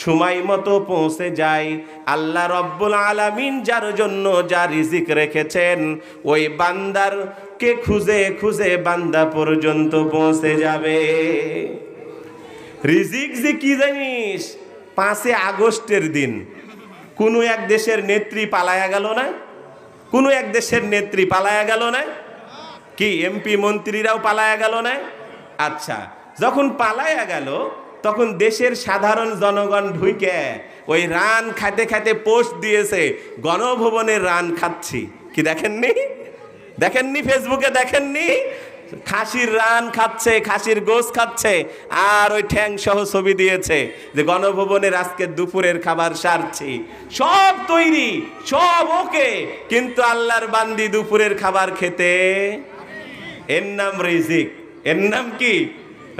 সময় মতো পৌঁছে যায়, আল্লাহ রব্বুল আলামিন যার জন্য যা রিজিক রেখেছেন, ওই বান্দারকে খুঁজে খুঁজে বান্দা পর্যন্ত পৌঁছে যাবে। রিজিক যে কি জানিস? 5 আগস্টের দিন কোন এক দেশের নেত্রী পালায়া গেল না? কোন এক দেশের নেত্রী পালায়া গেল না? কি এমপি মন্ত্রীরাও পালায়া গেল না? আচ্ছা, যখন পালায়া গেল তখন দেশের সাধারণ জনগণ ঢুকে ওই রান খাইতে খাইতে পোস্ট দিয়েছে, গণভবনের রান খাচ্ছি। কি দেখেননি? দেখেননি? ফেসবুকে দেখেননি? খাসির রান খাচ্ছে, খাসির গোশ খাচ্ছে, আর ওই ঠ্যাং সহ ছবি দিয়েছে যে গণভবনের আজকে দুপুরের খাবার সারছি। সব তৈরি, সব ওকে, কিন্তু আল্লাহর বান্দি দুপুরের খাবার খেতে, এর নাম রিজিক। এর নাম কি?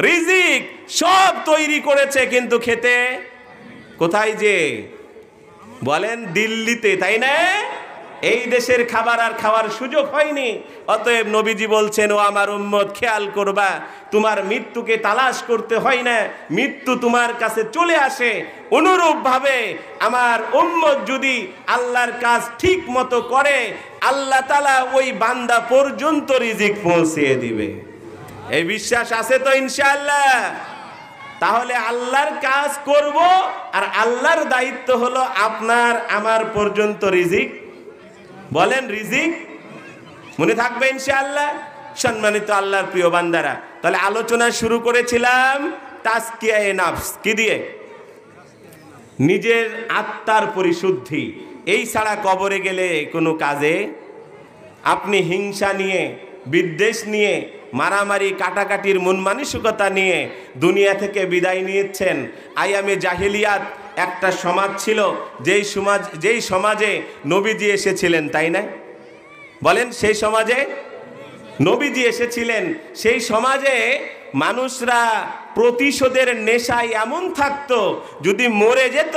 রিজিক। সব তৈরি করেছে কিন্তু খেতে কোথায়? যে বলেন দিল্লিতে, তাই না? এই দেশের খাবার আর খাওয়ার সুযোগ হয়নি। অতএব নবীজি বলছেন, ও আমার উম্মত, খেয়াল করবা, তোমার মৃত্যুকে তালাশ করতে হয় না, মৃত্যু তোমার কাছে চলে আসে। অনুরূপভাবে আমার উম্মত যদি আল্লাহর কাজ ঠিক মতো করে, আল্লাহ তাআলা ওই বান্দা পর্যন্ত রিজিক পৌঁছিয়ে দিবে। এই বিশ্বাস আছে তো ইনশাআল্লাহ? তাহলে আল্লাহর কাজ করব, আর আল্লাহর দায়িত্ব হলো আপনার আমার পর্যন্ত রিজিক। বলেন রিজিক মনে থাকবে ইনশাআল্লাহ। সম্মানিত আল্লাহর প্রিয় বান্দারা, তাহলে আলোচনা শুরু করেছিলাম তাজকিয়ায়ে নফস কি দিয়ে? নিজের আত্মার পরিশুদ্ধি। এই ছাড়া কবরে গেলে কোনো কাজে, আপনি হিংসা নিয়ে, বিদ্বেষ নিয়ে, মারামারি কাটাকাটির মন মানসিকতা নিয়ে দুনিয়া থেকে বিদায় নিয়েছেন। আয়ামে জাহেলিয়াত একটা সমাজ ছিল, যেই সমাজে নবীজি এসেছিলেন, তাই না? বলেন, সেই সমাজে নবীজি এসেছিলেন। সেই সমাজে মানুষরা প্রতিশোধের নেশায় এমন থাকতো, যদি মরে যেত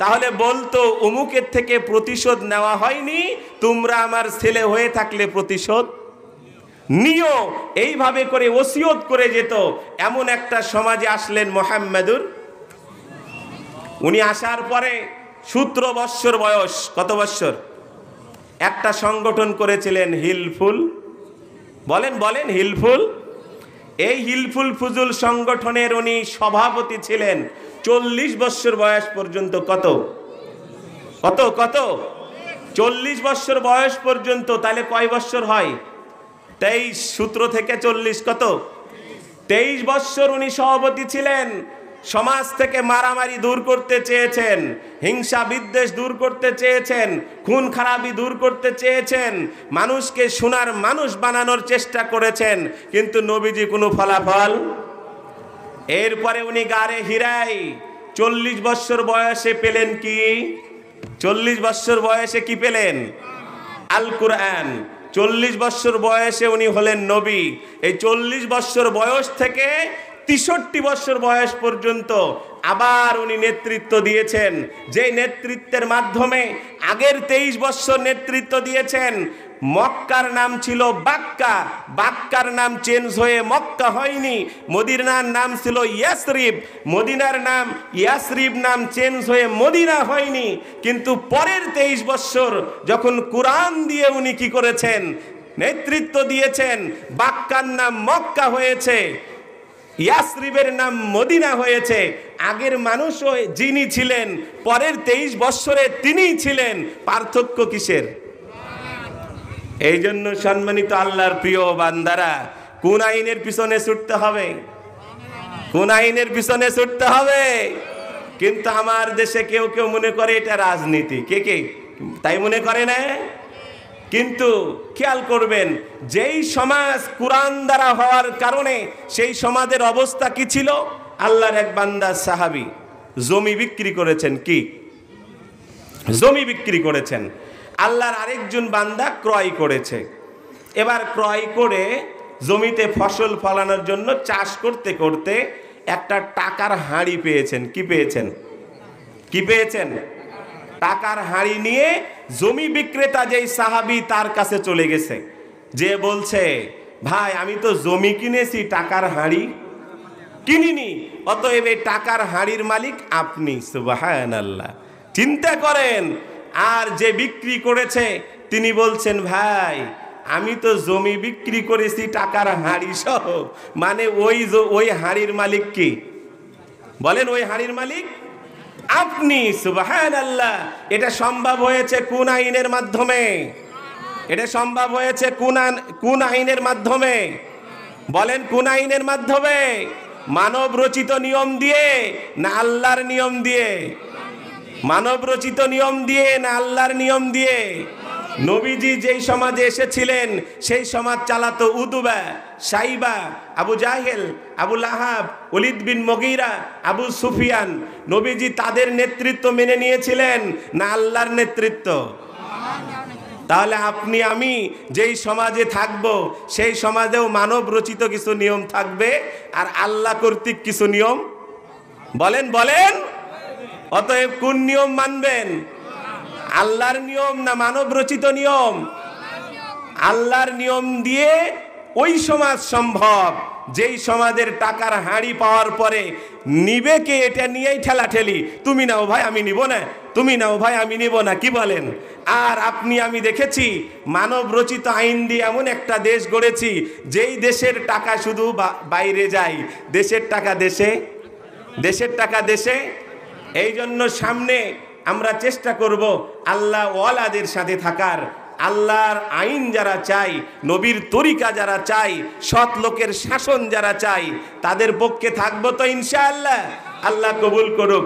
তাহলে বলতো অমুকের থেকে প্রতিশোধ নেওয়া হয়নি, তোমরা আমার ছেলে হয়ে থাকলে প্রতিশোধ নিও। এইভাবে করে ওসিয়ত করে যেত। এমন একটা সমাজে আসলেন মুহাম্মাদুর। উনি আসার পরে 17 বৎসর বয়স। কত বৎসর? একটা সংগঠন করেছিলেন হিলফুল। বলেন বলেন, হিলফুল। এই হিলফুল ফুজুল সংগঠনের উনি সভাপতি ছিলেন 40 বৎসর বয়স পর্যন্ত। কত কত কত 40 বৎসর বয়স পর্যন্ত। তাহলে কয় বৎসর হয়? 23। সূত্র থেকে 40 কত? 23 বৎসর উনি সভাপতি ছিলেন। সমাজ থেকে মারামারি দূর করতে চেয়েছেন, হিংসা বিদ্বেষ দূর করতে চেয়েছেন, খুন খারাপি দূর করতে চেয়েছেন, মানুষকে সোনার মানুষ বানানোর চেষ্টা করেছেন, কিন্তু নবীজি কোনো ফলাফল। এরপরে উনি গারে হিরাই 40 বৎসর বয়সে পেলেন কি? 40 বৎসর বয়সে কি পেলেন? আল কুরআন। 40 বৎসর বয়সে উনি হলেন নবী। এই 40 বৎসর বয়স থেকে 63 বৎসর বয়স পর্যন্ত আবার উনি নেতৃত্ব দিয়েছেন। যে নেতৃত্বের মাধ্যমে আগের 23 বৎসর নেতৃত্ব দিয়েছেন। মক্কার নাম ছিল বাক্কা, বাক্কার নাম চেঞ্জ হয়ে মক্কা হয়নি। মদিনার নাম ছিল ইয়াসরিব, মদিনার নাম ইয়াসরিব নাম চেঞ্জ হয়ে মদিনা হয়নি। কিন্তু পরের 23 বৎসর যখন কোরআন দিয়ে উনি কি করেছেন? নেতৃত্ব দিয়েছেন। বাক্কার নাম মক্কা হয়েছে, ইয়াসরিবের নাম মদিনা হয়েছে। আগের মানুষও যিনি ছিলেন, পরের 23 বৎসরে তিনিই ছিলেন। পার্থক্য কিসের? এই জন্য সম্মানিত আল্লাহর প্রিয় বান্দারা, কোন আইনের পিছনে ছুটতে হবে? কোন আইনের পিছনে ছুটতে হবে? কিন্তু আমার দেশে কেউ কেউ মনে করে এটা রাজনীতি। কে কে তাই মনে করে না? কিন্তু খেয়াল করবেন, যেই সমাজ কোরআন দ্বারা হওয়ার কারণে সেই সমাজের অবস্থা কি ছিল? আল্লাহর এক বান্দা সাহাবী জমি বিক্রি করেছেন। কি জমি বিক্রি করেছেন? আল্লাহর আরেকজন বান্দা ক্রয় করেছে। এবার ক্রয় করে জমিতে ফসল ফলানোর জন্য চাষ করতে করতে একটা টাকার হাঁড়ি পেয়েছেন। কি পেয়েছেন? কি পেয়েছেন? টাকার হাঁড়ি নিয়ে জমি বিক্রেতা যেই সাহাবী তার কাছে চলে গেছে, যে বলছে, ভাই আমি তো জমি কিনেছি, টাকার হাঁড়ি কিনিনি, অতএব এই টাকার হাঁড়ির মালিক আপনি। সুবহানাল্লাহ, চিন্তা করেন। আর যে বিক্রি করেছে তিনি বলছেন, ভাই আমি তো জমি বিক্রি করেছি টাকার হাঁড়ি সহ। মানে ওই হাঁড়ির মালিক কি? বলেন, ওই হাঁড়ির মালিক আপনি। সুবহানাল্লাহ। এটা সম্ভব হয়েছে কোন আইনের মাধ্যমে? এটা সম্ভব হয়েছে কোন আইনের মাধ্যমে? বলেন, কোন আইনের মাধ্যমে? মানব রচিত নিয়ম দিয়ে না আল্লাহর নিয়ম দিয়ে? মানব রচিত নিয়ম দিয়ে না আল্লাহর নিয়ম দিয়ে? নবীজি যেই সমাজে এসেছিলেন সেই সমাজ চালাতো উদবা, সাইবা, আবু জাহেল, আবু লাহাব, ওলিদ বিন মুগীরা, আবু সুফিয়ান। নবীজি তাদের নেতৃত্ব মেনে নিয়েছিলেন না আল্লাহর নেতৃত্ব? তাহলে আপনি আমি যেই সমাজে থাকব সেই সমাজেও মানব রচিত কিছু নিয়ম থাকবে আর আল্লাহ কর্তৃক কিছু নিয়ম। বলেন বলেন। অতএব কোন নিয়ম মানবেন? আল্লাহর নিয়ম না মানব রচিত নিয়ম? আল্লাহর নিয়ম দিয়ে ওই সমাজ সম্ভব যেই সমাজের টাকার হাঁড়ি পাওয়ার পরে নিবে কে? এটা নিয়েই ঠেলাঠেলি, তুমি নাও ভাই আমি নিব না, তুমি নাও ভাই আমি নিব না। কি বলেন? আর আপনি আমি দেখেছি মানব রচিত আইন দিয়ে এমন একটা দেশ গড়েছি যেই দেশের টাকা শুধু বাইরে যায়, দেশের টাকা দেশে, দেশের টাকা দেশে। এই জন্য সামনে আমরা চেষ্টা করব আল্লাহ ওয়ালাদের সাথে থাকার। আল্লাহর আইন যারা চাই, নবীর তরিকা যারা চাই, সৎ লোকের শাসন যারা চাই, তাদের পক্ষে থাকবো তো ইনশাআল্লাহ। আল্লাহ কবুল করুক।